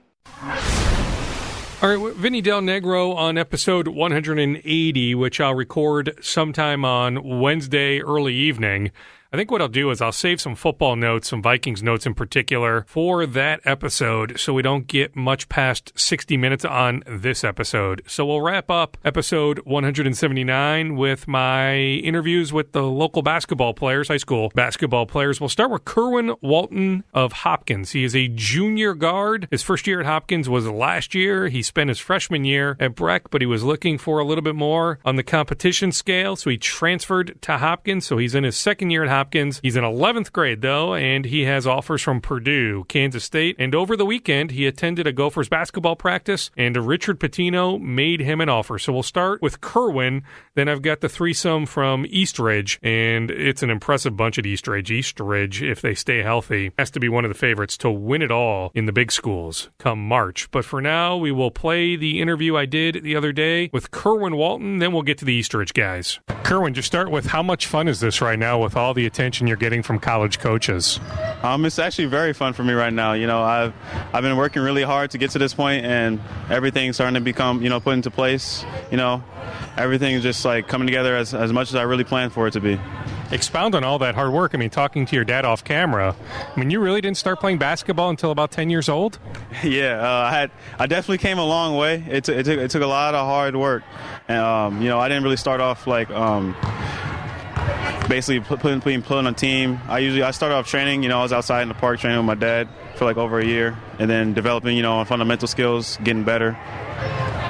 All right, Vinny Del Negro on episode 180, which I'll record sometime on Wednesday early evening. I think what I'll do is I'll save some football notes, some Vikings notes in particular, for that episode so we don't get much past 60 minutes on this episode. So we'll wrap up episode 179 with my interviews with the local basketball players, high school basketball players. We'll start with Kerwin Walton of Hopkins. He is a junior guard. His first year at Hopkins was last year. He spent his freshman year at Breck, but he was looking for a little bit more on the competition scale, so he transferred to Hopkins. So he's in his second year at Hopkins. He's in 11th grade, though, and he has offers from Purdue, Kansas State, and over the weekend, he attended a Gophers basketball practice, and Richard Pitino made him an offer. So we'll start with Kerwin, then I've got the threesome from Eastridge, and it's an impressive bunch at Eastridge. Eastridge, if they stay healthy, has to be one of the favorites to win it all in the big schools come March. But for now, we will play the interview I did the other day with Kerwin Walton, then we'll get to the Eastridge guys. Kerwin, just start with how much fun is this right now with all the attention you're getting from college coaches? It's actually very fun for me right now. I've been working really hard to get to this point, and everything's starting to become, put into place. Everything is just like coming together as much as I really planned for it to be. Expound on all that hard work. Talking to your dad off camera, you really didn't start playing basketball until about 10 years old? Yeah, I definitely came a long way. It took a lot of hard work. And, I didn't really start off like basically being put on a team. I started off training. I was outside in the park training with my dad for like over a year, and then developing on fundamental skills, getting better.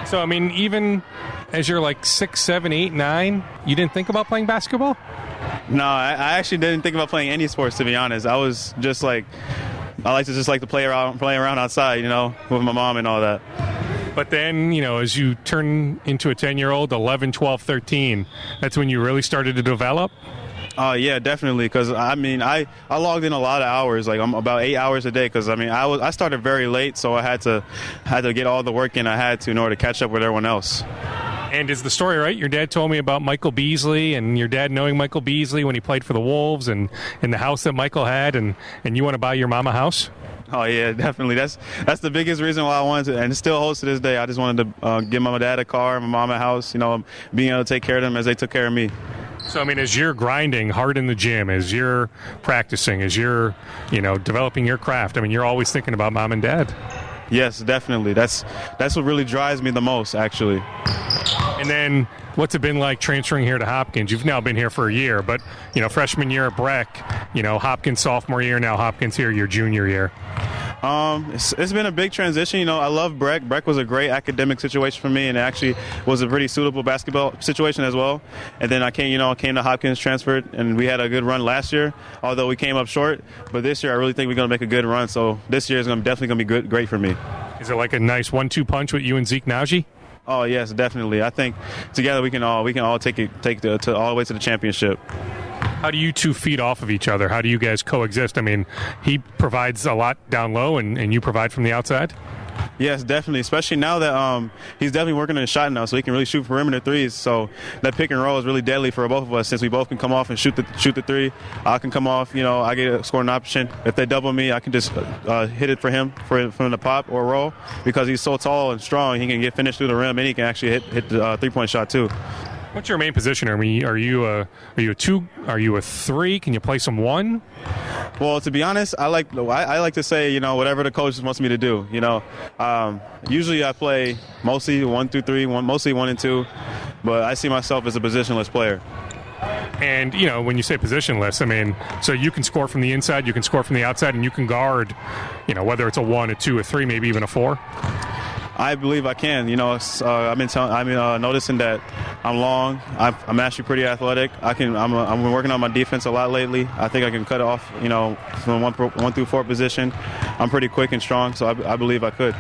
So I mean, even as you're like 6, 7, 8, 9, you didn't think about playing basketball? No, I actually didn't think about playing any sports, to be honest. I was just like, I like to play around outside, with my mom and all that. But then, as you turn into a 10-year-old, 11, 12, 13, that's when you really started to develop? Yeah, definitely. Because I logged in a lot of hours, like I'm about 8 hours a day. Because I started very late, so I had to get all the work in I had to in order to catch up with everyone else. And is the story right? Your dad told me about Michael Beasley, and your dad knowing Michael Beasley when he played for the Wolves, and in the house that Michael had, and you want to buy your mom a house? Oh yeah, definitely. That's the biggest reason why I wanted to, and it still holds to this day. I just wanted to give my dad a car, my mom a house. Being able to take care of them as they took care of me. So, I mean, as you're grinding hard in the gym, as you're practicing, as you're, developing your craft, I mean, you're always thinking about mom and dad. Yes, definitely. That's what really drives me the most, actually. And then what's it been like transferring here to Hopkins? You've now been here for a year, but, freshman year at Breck, Hopkins sophomore year, now Hopkins here your junior year. It's been a big transition. I love Breck. Breck was a great academic situation for me, and it actually was a pretty suitable basketball situation as well. And then I came to Hopkins, transferred, and we had a good run last year, although we came up short. But this year, I really think we're going to make a good run. So this year is definitely going to be great for me. Is it like a nice 1-2 punch with you and Zeke Naji? Oh yes, definitely. I think together we can all take it all the way to the championship. How do you two feed off of each other? How do you guys coexist? I mean, he provides a lot down low, and you provide from the outside? Yes, definitely, especially now that he's definitely working on his shot now, so he can really shoot perimeter threes. So that pick and roll is really deadly for both of us, since we both can come off and shoot the three. I can come off, I get a scoring option. If they double me, I can just hit it for him from the pop or roll, because he's so tall and strong. He can get finished through the rim, and he can actually hit the three-point shot too. What's your main position? Are you a 2? Are you a 3? Can you play some 1? Well, to be honest, I like to say, whatever the coach wants me to do. Usually I play mostly 1 through 3, mostly 1 and 2, but I see myself as a positionless player. And, when you say positionless, I mean, so you can score from the inside, you can score from the outside, and you can guard, whether it's a 1, a 2, a 3, maybe even a 4? I believe I can. I've been noticing that I'm long. I'm actually pretty athletic. I'm working on my defense a lot lately. I think I can cut it off, from 1 through 4 position. I'm pretty quick and strong, so I believe I could.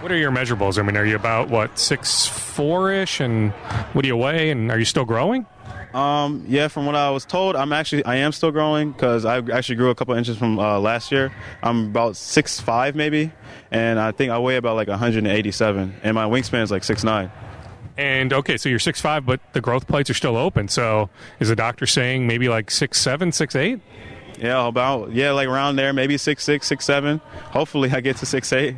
What are your measurables? I mean, are you about 6'4"-ish, and what do you weigh? And are you still growing? Yeah, from what I was told, I am still growing, because I actually grew a couple inches from last year. I'm about 6'5" maybe, and I think I weigh about like 187, and my wingspan is like 6'9". And okay, so you're 6'5", but the growth plates are still open. So is the doctor saying maybe like 6'7", 6'8"? Yeah, like around there, maybe 6'6", 6'7". Hopefully I get to 6'8".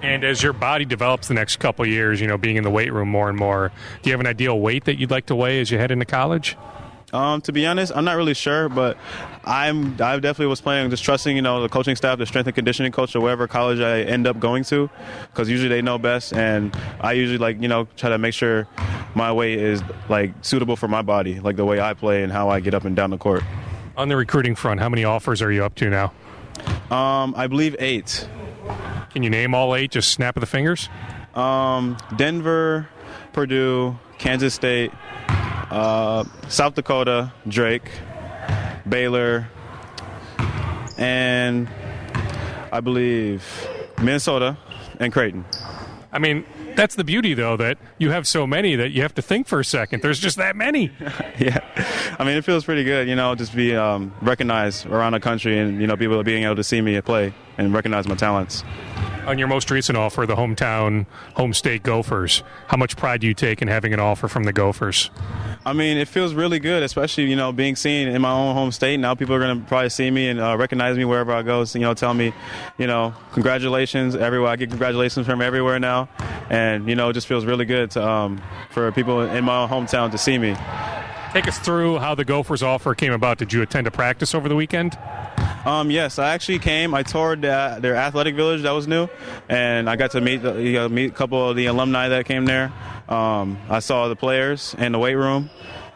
And as your body develops the next couple of years, being in the weight room more and more, do you have an ideal weight that you'd like to weigh as you head into college? To be honest, I'm not really sure, but I definitely was planning on just trusting, the coaching staff, the strength and conditioning coach, or wherever college I end up going to, because usually they know best, and I usually try to make sure my weight is suitable for my body, like the way I play and how I get up and down the court. On the recruiting front, how many offers are you up to now? I believe 8. Can you name all 8? Just snap of the fingers. Denver, Purdue, Kansas State, South Dakota, Drake, Baylor, and I believe Minnesota and Creighton. I mean, that's the beauty, though, that you have so many that you have to think for a second. There's just that many. Yeah. I mean, it feels pretty good, just be recognized around the country, and, people being able to see me play and recognize my talents. On your most recent offer, the home state Gophers, how much pride do you take in having an offer from the Gophers? I mean, it feels really good, especially, being seen in my own home state. Now people are going to probably see me and recognize me wherever I go. So, tell me, congratulations everywhere. I get congratulations from everywhere now. And, it just feels really good to, for people in my own hometown to see me. Take us through how the Gophers offer came about. Did you attend a practice over the weekend? Yes, I actually came. I toured their athletic village that was new, and I got to meet a couple of the alumni that came there. I saw the players in the weight room,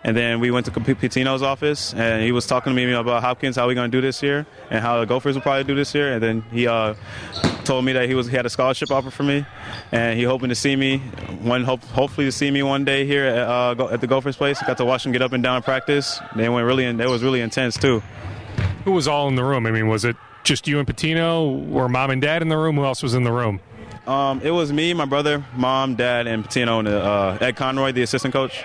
And then we went to Pitino's office, and he was talking to me about Hopkins, how we're going to do this year, and how the Gophers will probably do this year. And then he told me that he had a scholarship offer for me, and he hoping to see me, hopefully to see me one day here at the Gophers place. Got to watch him get up and down in practice. They went it was really intense too. Who was all in the room? I mean, was it just you and Pitino, or mom and dad in the room? Who else was in the room? It was me, my brother, mom, dad, and Pitino, and Ed Conroy, the assistant coach.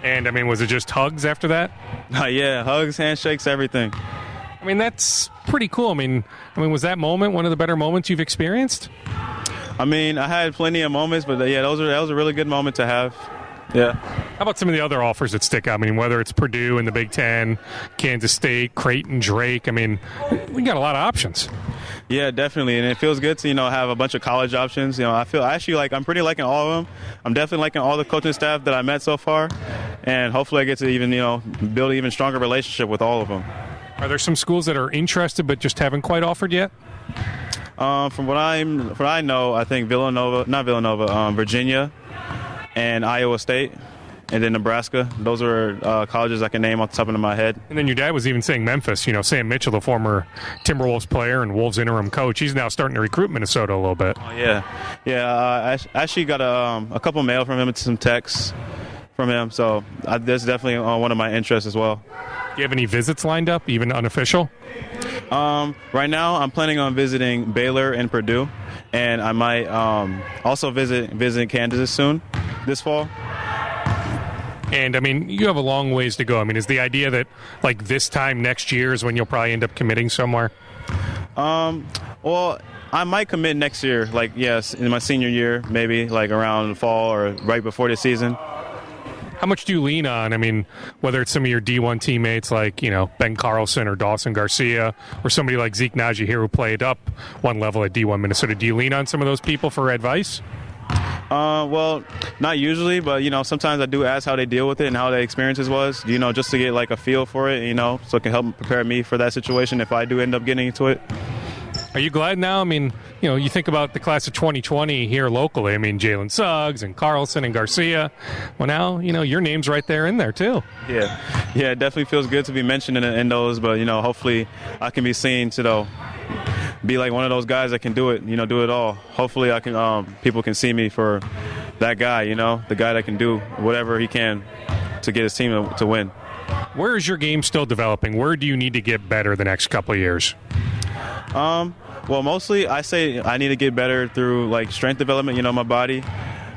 And, I mean, was it just hugs after that? Yeah, hugs, handshakes, everything. I mean, that's pretty cool. I mean, was that moment one of the better moments you've experienced? I mean, I had plenty of moments, but yeah, that was a really good moment to have. Yeah. How about some of the other offers that stick out? I mean, whether it's Purdue in the Big Ten, Kansas State, Creighton, Drake. I mean, we got a lot of options. Yeah, definitely, and it feels good to have a bunch of college options. I'm pretty liking all of them. I'm definitely liking all the coaching staff that I met so far, and hopefully I get to even build an even stronger relationship with all of them. Are there some schools that are interested but just haven't quite offered yet? From what I know, I think Virginia, and Iowa State. And then Nebraska. Those are colleges I can name off the top of my head. And then your dad was even saying Memphis. Sam Mitchell, the former Timberwolves player and Wolves interim coach, he's now starting to recruit Minnesota a little bit. Oh, yeah. I actually got a couple mail from him and some texts from him. So that's definitely one of my interests as well. Do you have any visits lined up, even unofficial? Right now, I'm planning on visiting Baylor and Purdue. And I might also visit Kansas soon, this fall. And, I mean, you have a long ways to go. I mean, is the idea that, like, this time next year is when you'll probably end up committing somewhere? Well, I might commit next year, yes, in my senior year, maybe, around the fall or right before the season. How much do you lean on? I mean, whether it's some of your D1 teammates like, Ben Carlson or Dawson Garcia, or somebody like Zeke Naji here who played up one level at D1 Minnesota. Do you lean on some of those people for advice? Well, not usually, but, sometimes I do ask how they deal with it and how their experiences was, just to get, a feel for it, so it can help prepare me for that situation if I do end up getting into it. Are you glad now? I mean, you think about the class of 2020 here locally. I mean, Jalen Suggs and Carlson and Garcia. Well, now, your name's right there in there, too. Yeah, it definitely feels good to be mentioned in those, but, hopefully I can be seen to, be like one of those guys that can do it, do it all. Hopefully I can, people can see me for that guy, the guy that can do whatever he can to get his team to win. Where is your game still developing? Where do you need to get better the next couple of years? Well, mostly I say I need to get better through strength development, my body.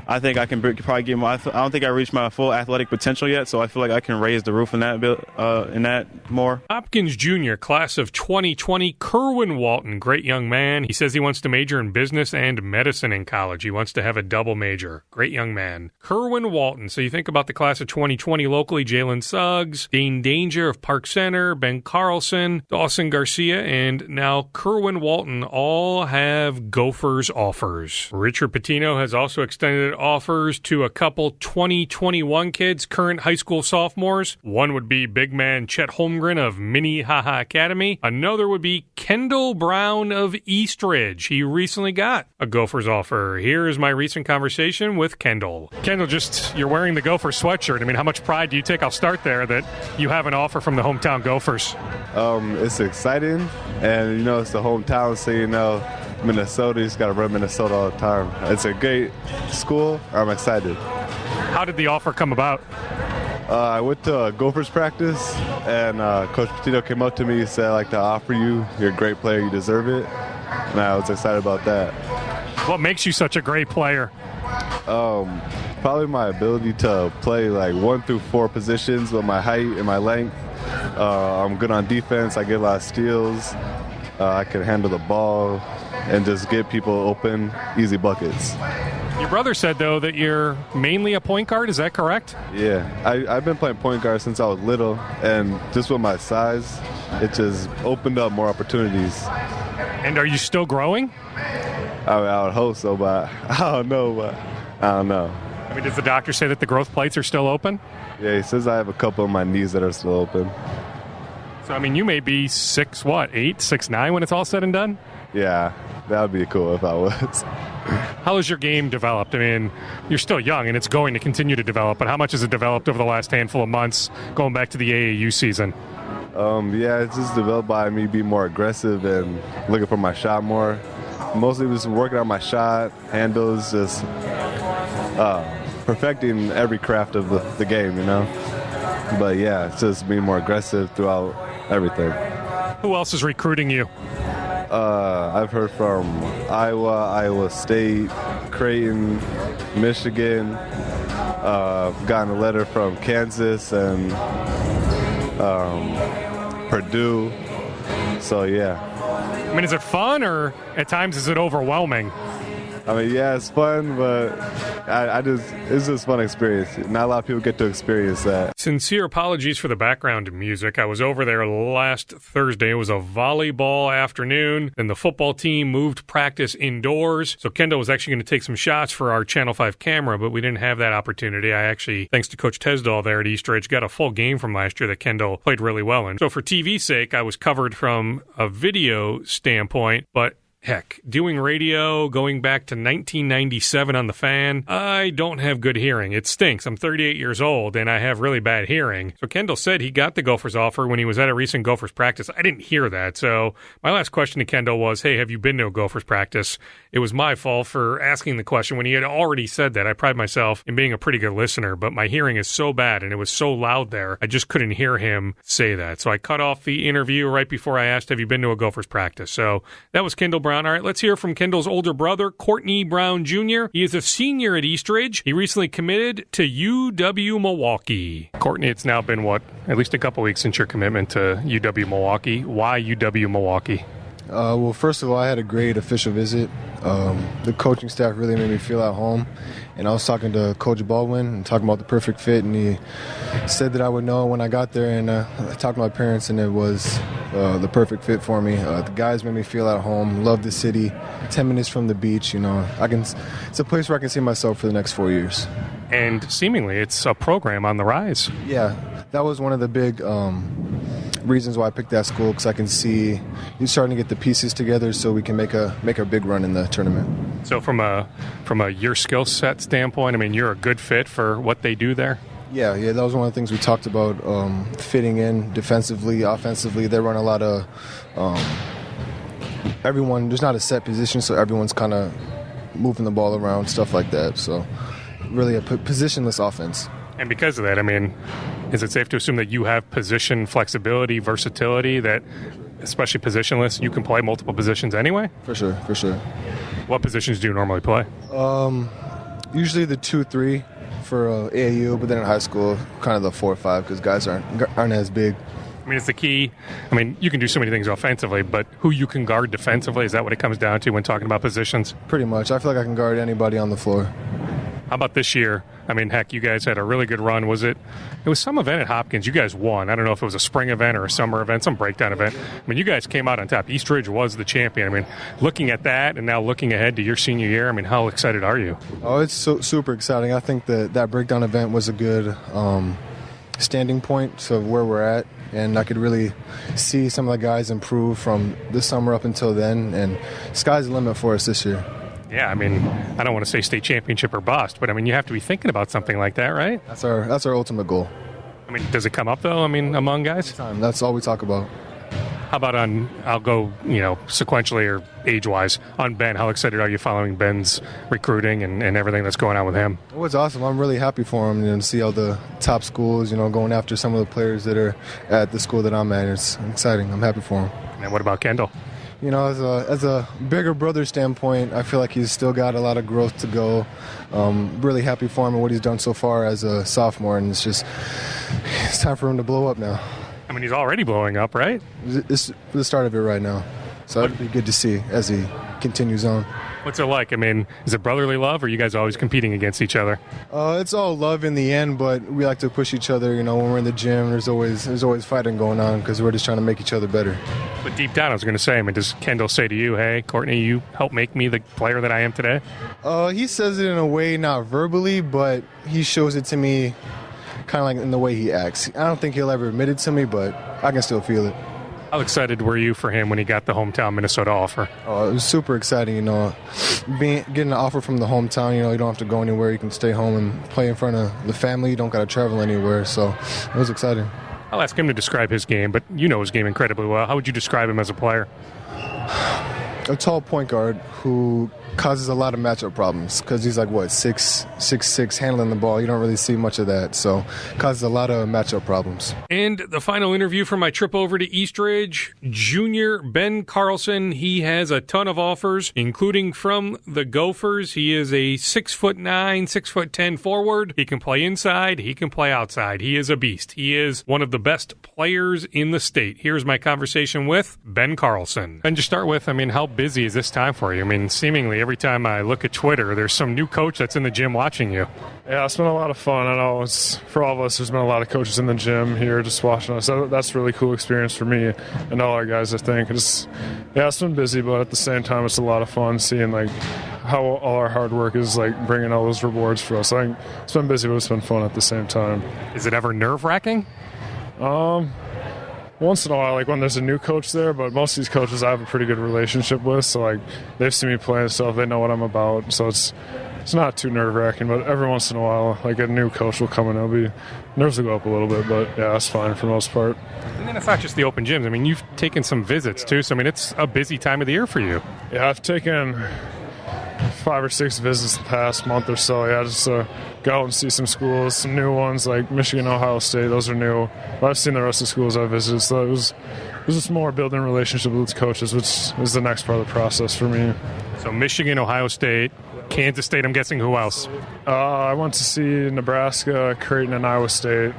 I think I can probably get I don't think I reached my full athletic potential yet, so I feel like I can raise the roof in that more. Hopkins Jr., class of 2020, Kerwin Walton, great young man. He says he wants to major in business and medicine in college. He wants to have a double major. Great young man. Kerwin Walton. So you think about the class of 2020 locally, Jalen Suggs, Dane Danger of Park Center, Ben Carlson, Dawson Garcia, and now Kerwin Walton all have Gophers offers. Richard Pitino has also extended offers to a couple 2021 kids, current high school sophomores. One would be big man Chet Holmgren of Minnehaha Academy. Another would be Kendall Brown of Eastridge. He recently got a Gophers offer. Here is my recent conversation with Kendall. Kendall, you're wearing the Gophers sweatshirt. I mean, how much pride do you take? I'll start there, that you have an offer from the hometown Gophers. It's exciting, and it's the hometown, so Minnesota, you just got to run Minnesota all the time. It's a great school. I'm excited. How did the offer come about? I went to a Gophers practice, and Coach Pitino came up to me and said, "I'd like to offer you. You're a great player. You deserve it." And I was excited about that. What makes you such a great player? Probably my ability to play 1 through 4 positions with my height and my length. I'm good on defense. I get a lot of steals. I can handle the ball and just get people open, easy buckets. Your brother said, though, that you're mainly a point guard. Is that correct? Yeah. I've been playing point guard since I was little, and just with my size, it just opened up more opportunities. And are you still growing? I would hope so, but I don't know. I mean, does the doctor say that the growth plates are still open? Yeah, he says I have a couple of my knees that are still open. So, I mean, you may be 6'8", 6'9" when it's all said and done? Yeah, that would be cool if I was. How has your game developed? I mean, you're still young, and it's going to continue to develop, but how much has it developed over the last handful of months going back to the AAU season? Yeah, it's just developed by me being more aggressive and looking for my shot more. Mostly just working on my shot, handles, just perfecting every craft of the game, you know. But yeah, it's just being more aggressive throughout everything. Who else is recruiting you? I've heard from Iowa State, Creighton, Michigan. Gotten a letter from Kansas and Purdue. So yeah. I mean, is it fun, or at times is it overwhelming? I mean, yeah, it's fun, but it's just a fun experience. Not a lot of people get to experience that. Sincere apologies for the background music. I was over there last Thursday. It was a volleyball afternoon, and the football team moved practice indoors. So Kendall was actually going to take some shots for our Channel 5 camera, but we didn't have that opportunity. I actually, thanks to Coach Tesdall there at Eastridge, got a full game from last year that Kendall played really well in. So for TV's sake, I was covered from a video standpoint, but heck, doing radio, going back to 1997 on the Fan, I don't have good hearing. It stinks. I'm 38 years old, and I have really bad hearing. So Kendall said he got the Gophers offer when he was at a recent Gophers practice. I didn't hear that. So my last question to Kendall was, hey, have you been to a Gophers practice? It was my fault for asking the question when he had already said that. I pride myself in being a pretty good listener, but my hearing is so bad, and it was so loud there, I just couldn't hear him say that. So I cut off the interview right before I asked, have you been to a Gophers practice? So that was Kendall Brown. All right, let's hear from Kendall's older brother, Courtney Brown Jr. He is a senior at Eastridge. He recently committed to UW-Milwaukee. Courtney, it's now been, at least a couple weeks since your commitment to UW-Milwaukee. Why UW-Milwaukee? Well, first of all, I had a great official visit. The coaching staff really made me feel at home. And I was talking to Coach Baldwin and talking about the perfect fit, and he said that I would know when I got there. And I talked to my parents, and it was the perfect fit for me. The guys made me feel at home. Love the city. 10 minutes from the beach, you know. It's a place where I can see myself for the next 4 years. And seemingly, it's a program on the rise. Yeah, that was one of the big reasons why I picked that school, because I can see you're starting to get the pieces together so we can make a big run in the tournament. So from a your skill set standpoint, I mean, you're a good fit for what they do there? Yeah, that was one of the things we talked about, fitting in defensively, offensively. They run a lot of everyone. There's not a set position, so everyone's kind of moving the ball around, stuff like that. So really a positionless offense. And because of that, I mean, is it safe to assume that you have position flexibility, versatility, that, especially positionless, you can play multiple positions anyway? For sure. What positions do you normally play? Usually the 2-3 for AAU, but then in high school, kind of the 4-5, because guys aren't as big. I mean, it's the key. I mean, you can do so many things offensively, but who you can guard defensively, is that what it comes down to when talking about positions? Pretty much. I feel like I can guard anybody on the floor. How about this year? I mean, heck, you guys had a really good run. It was some event at Hopkins. You guys won. I don't know if it was a spring event or a summer event, some breakdown event. I mean, you guys came out on top. Eastridge was the champion. I mean, looking at that and now looking ahead to your senior year, I mean, how excited are you? Oh, it's super exciting. I think that breakdown event was a good standing point to where we're at. And I could really see some of the guys improve from this summer up until then. And sky's the limit for us this year. Yeah, I mean, I don't want to say state championship or bust, but I mean, you have to be thinking about something like that, right? That's our ultimate goal. I mean, does it come up though? I mean, among guys? That's all we talk about. How about I'll go, sequentially or age-wise, on Ben. How excited are you following Ben's recruiting and everything that's going on with him? Oh, it's awesome. I'm really happy for him and see all the top schools, going after some of the players that are at the school that I'm at. It's exciting. I'm happy for him. And what about Kendall? As a bigger brother standpoint, I feel like he's still got a lot of growth to go. Really happy for him and what he's done so far as a sophomore, and it's time for him to blow up now. I mean, he's already blowing up, right? It's the start of it right now. So it'd be good to see as he continues on. What's it like? I mean, is it brotherly love, or are you guys always competing against each other? It's all love in the end, but we like to push each other. When we're in the gym, there's always fighting going on because we're just trying to make each other better. But deep down, I was going to say, I mean, does Kendall say to you, hey, Courtney, you helped make me the player that I am today? He says it in a way, not verbally, but he shows it to me kind of like in the way he acts. I don't think he'll ever admit it to me, but I can still feel it. How excited were you for him when he got the hometown Minnesota offer? Oh, it was super exciting, getting an offer from the hometown. You don't have to go anywhere. You can stay home and play in front of the family. You don't got to travel anywhere, so it was exciting. I'll ask him to describe his game, but you know his game incredibly well. How would you describe him as a player? A tall point guard who causes a lot of matchup problems because he's like, 6'6", handling the ball. You don't really see much of that, so causes a lot of matchup problems. And the final interview from my trip over to Eastridge, junior Ben Carlson. He has a ton of offers, including from the Gophers. He is a 6'9", 6'10" forward. He can play inside. He can play outside. He is a beast. He is one of the best players in the state. Here's my conversation with Ben Carlson. And to start with, how busy is this time for you? Seemingly every time I look at Twitter, there's some new coach that's in the gym watching you. Yeah, it's been a lot of fun. I know for all of us, there's been a lot of coaches in the gym here just watching us. That's a really cool experience for me and all our guys, I think. It's been busy, but at the same time, it's a lot of fun seeing how all our hard work is bringing all those rewards for us. I think it's been busy, but it's been fun at the same time. Is it ever nerve-wracking? Once in a while, when there's a new coach there, but most of these coaches I have a pretty good relationship with, so they've seen me play and stuff, they know what I'm about, so it's not too nerve-wracking, but every once in a while, a new coach will come in, nerves will go up a little bit, but yeah, it's fine for the most part. And then it's not just the open gyms, you've taken some visits too, so it's a busy time of the year for you. Yeah, I've taken 5 or 6 visits the past month or so, just to go out and see some schools, some new ones like Michigan, Ohio State, those are new. But I've seen the rest of the schools I've visited, so it was just more building a relationship with coaches, which is the next part of the process for me. So Michigan, Ohio State, Kansas State, I'm guessing who else? I went to see Nebraska, Creighton, and Iowa State.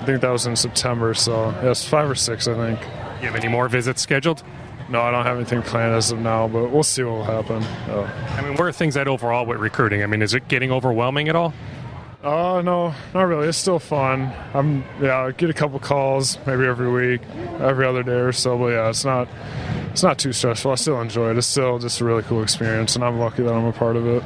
I think that was in September, so it's 5 or 6, I think. You have any more visits scheduled? No, I don't have anything planned as of now, but we'll see what will happen. Where are things at overall with recruiting? Is it getting overwhelming at all? No, not really. It's still fun. I get a couple calls maybe every week, every other day or so, but yeah, it's not too stressful. I still enjoy it. It's still just a really cool experience, and I'm lucky that I'm a part of it.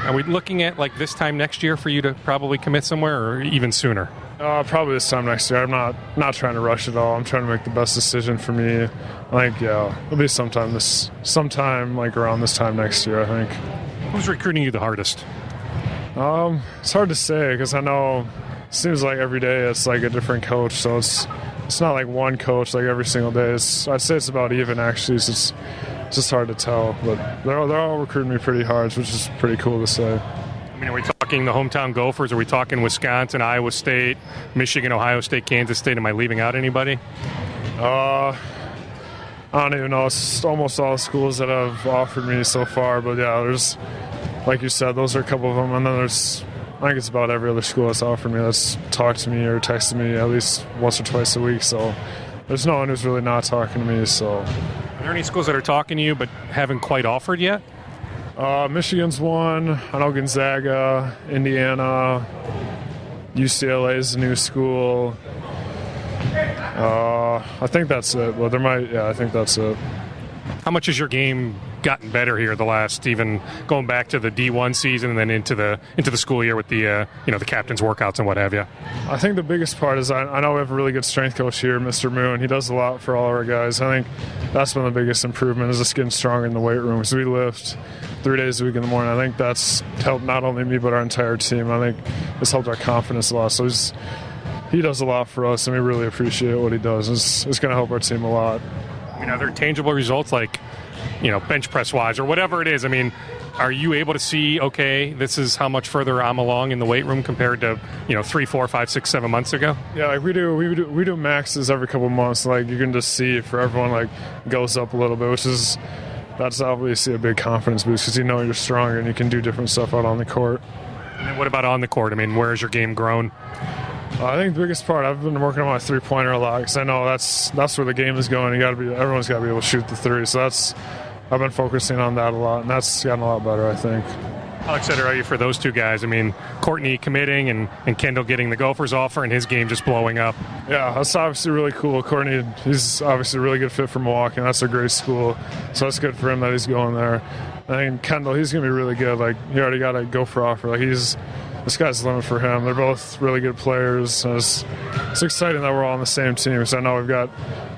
Are we looking at this time next year for you to probably commit somewhere, or even sooner? Probably this time next year. I'm not trying to rush at all. I'm trying to make the best decision for me. It'll be sometime around this time next year, I think. Who's recruiting you the hardest? It's hard to say because I know it seems like every day it's a different coach, so it's not one coach every single day. I'd say it's about even actually. So it's just hard to tell, but they're all recruiting me pretty hard, which is pretty cool to say. Are we talking the hometown Gophers? Are we talking Wisconsin, Iowa State, Michigan, Ohio State, Kansas State? Am I leaving out anybody? I don't even know. It's almost all schools that have offered me so far, but yeah, there's, like you said, those are a couple of them, and then I think it's about every other school that's offered me that's talked to me or texted me at least once or twice a week, so there's no one who's really not talking to me. So, are there any schools that are talking to you but haven't quite offered yet? Michigan's one. I know Gonzaga, Indiana, UCLA is a new school. I think that's it. Well, I think that's it. How much has your game gotten better here the last, even going back to the D1 season and then into the school year with the the captain's workouts and what have you? I think the biggest part is I know we have a really good strength coach here, Mr. Moon. He does a lot for all our guys. I think that's been the biggest improvement is just getting stronger in the weight room. So we lift 3 days a week in the morning. I think that's helped not only me but our entire team. I think it's helped our confidence a lot. So he does a lot for us, and we really appreciate what he does. It's going to help our team a lot. Are there tangible results like, bench press wise or whatever it is? Are you able to see, okay, this is how much further I'm along in the weight room compared to, 3, 4, 5, 6, 7 months ago? Yeah, we do maxes every couple of months. You can just see for everyone goes up a little bit, that's obviously a big confidence boost because you're stronger and you can do different stuff out on the court. And then what about on the court? Where has your game grown? I think the biggest part, I've been working on my three-pointer a lot because I know that's where the game is going. Everyone's got to be able to shoot the three. So I've been focusing on that a lot, and that's gotten a lot better, I think. How excited are you for those two guys? Courtney committing and Kendall getting the Gophers offer and his game just blowing up. Yeah, that's obviously really cool. Courtney, he's obviously a really good fit for Milwaukee, and that's a great school. So it's good for him that he's going there. I think Kendall, he's going to be really good. He already got a Gopher offer. He's the sky's the limit for him. They're both really good players. It's exciting that we're all on the same team, because I know we've got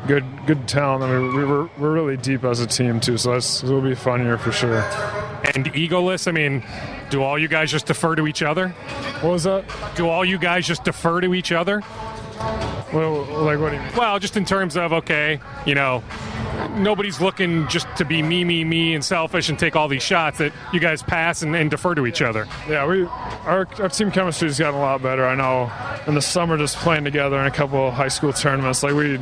good talent. I mean, we're really deep as a team, too, so it'll be a fun year for sure. And egoless, I mean, do all you guys just defer to each other? What was that? Do all you guys just defer to each other? Well, like, what do you mean? Well, just in terms of, okay, nobody's looking just to be me, and selfish and take all these shots, that you guys pass and defer to each other. Yeah, our team chemistry's gotten a lot better. I know in the summer, just playing together in a couple of high school tournaments, like we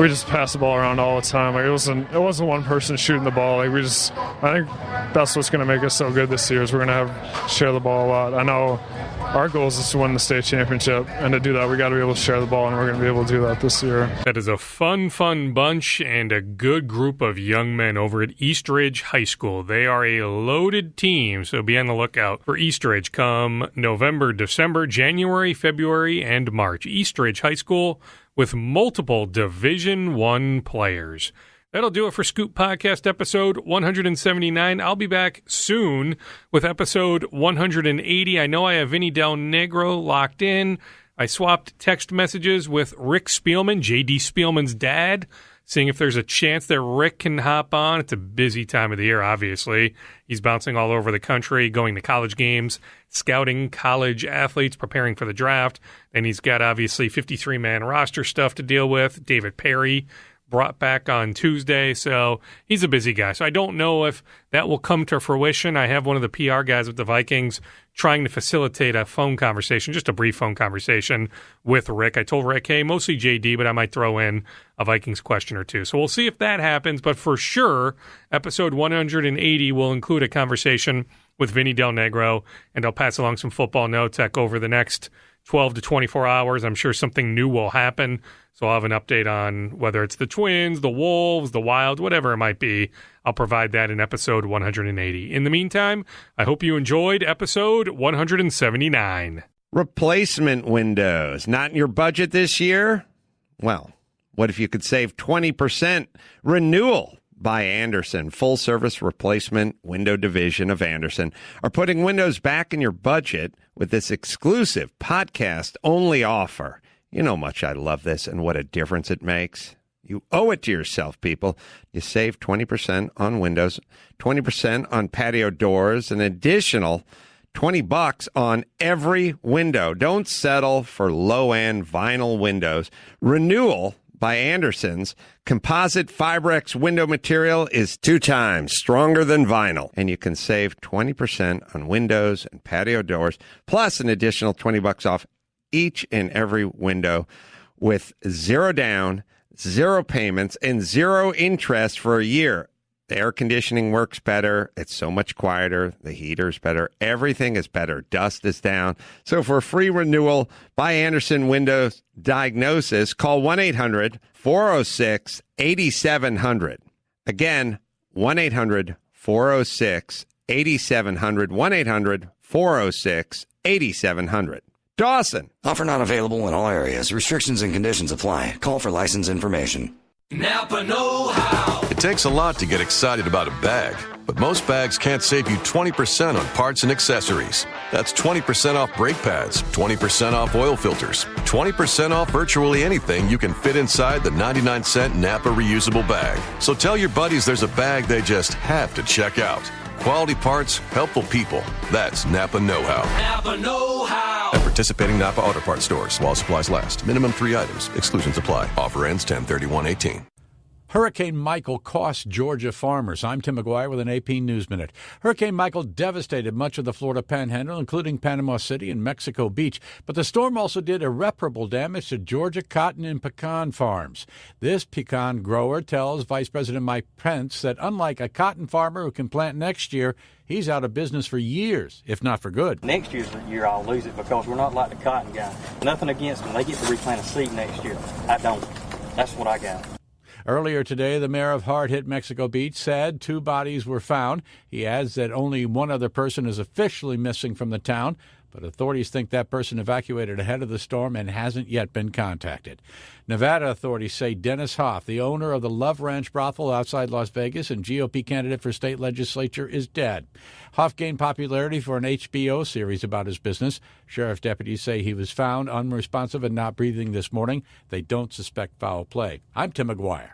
just pass the ball around all the time. Like it wasn't one person shooting the ball. Like I think that's what's going to make us so good this year, is we're going to share the ball a lot. I know our goal is to win the state championship, and to do that, we got to be able to share the ball, and we're going to be able to do that this year. That is a fun bunch and a good group of young men over at Eastridge High School. They are a loaded team, so be on the lookout for Eastridge come November, December, January, February, and March. Eastridge High School with multiple Division I players. That'll do it for Scoop Podcast episode 179. I'll be back soon with episode 180. I know I have Vinny Del Negro locked in. I swapped text messages with Rick Spielman, J.D. Spielman's dad, seeing if there's a chance that Rick can hop on. It's a busy time of the year, obviously. He's bouncing all over the country, going to college games, scouting college athletes, preparing for the draft. And he's got, obviously, 53-man roster stuff to deal with. David Perry brought back on Tuesday, so he's a busy guy. So I don't know if that will come to fruition. I have one of the PR guys with the Vikings trying to facilitate a phone conversation, just a brief phone conversation with Rick. I told Rick, hey, mostly JD, but I might throw in a Vikings question or two. So we'll see if that happens, but for sure, episode 180 will include a conversation with Vinny Del Negro, and I'll pass along some football notes over the next 12 to 24 hours. I'm sure something new will happen. So I'll have an update on whether it's the Twins, the Wolves, the Wild, whatever it might be. I'll provide that in episode 180. In the meantime, I hope you enjoyed episode 179. Replacement windows. Not in your budget this year? Well, what if you could save 20%? Renewal by Anderson, full-service replacement window division of Anderson, are putting windows back in your budget with this exclusive podcast-only offer. You know how much I love this and what a difference it makes. You owe it to yourself, people. You save 20% on windows, 20% on patio doors, an additional $20 on every window. Don't settle for low-end vinyl windows. Renewal by Anderson's composite Fibrex window material is 2 times stronger than vinyl, and you can save 20% on windows and patio doors, plus an additional $20 off each and every window with 0 down, 0 payments, and 0 interest for a year. The air conditioning works better. It's so much quieter. The heater's better. Everything is better. Dust is down. So for a free renewal by Anderson Windows Diagnosis, call 1-800-406-8700. Again, 1-800-406-8700. 1-800-406-8700. Dawson. Offer not available in all areas. Restrictions and conditions apply. Call for license information. Napa know-how. It takes a lot to get excited about a bag, but most bags can't save you 20% on parts and accessories. That's 20% off brake pads, 20% off oil filters, 20% off virtually anything you can fit inside the 99-cent Napa reusable bag. So tell your buddies there's a bag they just have to check out. Quality parts, helpful people. That's Napa know-how. Napa know-how. At participating Napa Auto Parts stores while supplies last. Minimum 3 items. Exclusions apply. Offer ends 10/31/18. Hurricane Michael cost Georgia farmers. I'm Tim McGuire with an AP News Minute. Hurricane Michael devastated much of the Florida Panhandle, including Panama City and Mexico Beach. But the storm also did irreparable damage to Georgia cotton and pecan farms. This pecan grower tells Vice President Mike Pence that unlike a cotton farmer who can plant next year, he's out of business for years, if not for good. Next year's the year I'll lose it because we're not like the cotton guy. Nothing against them. They get to replant a seed next year. I don't. That's what I got. Earlier today, the mayor of hard-hit Mexico Beach said 2 bodies were found. He adds that only 1 other person is officially missing from the town. but authorities think that person evacuated ahead of the storm and hasn't yet been contacted. Nevada authorities say Dennis Hoff, the owner of the Love Ranch brothel outside Las Vegas and GOP candidate for state legislature, is dead. Hoff gained popularity for an HBO series about his business. Sheriff's deputies say he was found unresponsive and not breathing this morning. They don't suspect foul play. I'm Tim McGuire.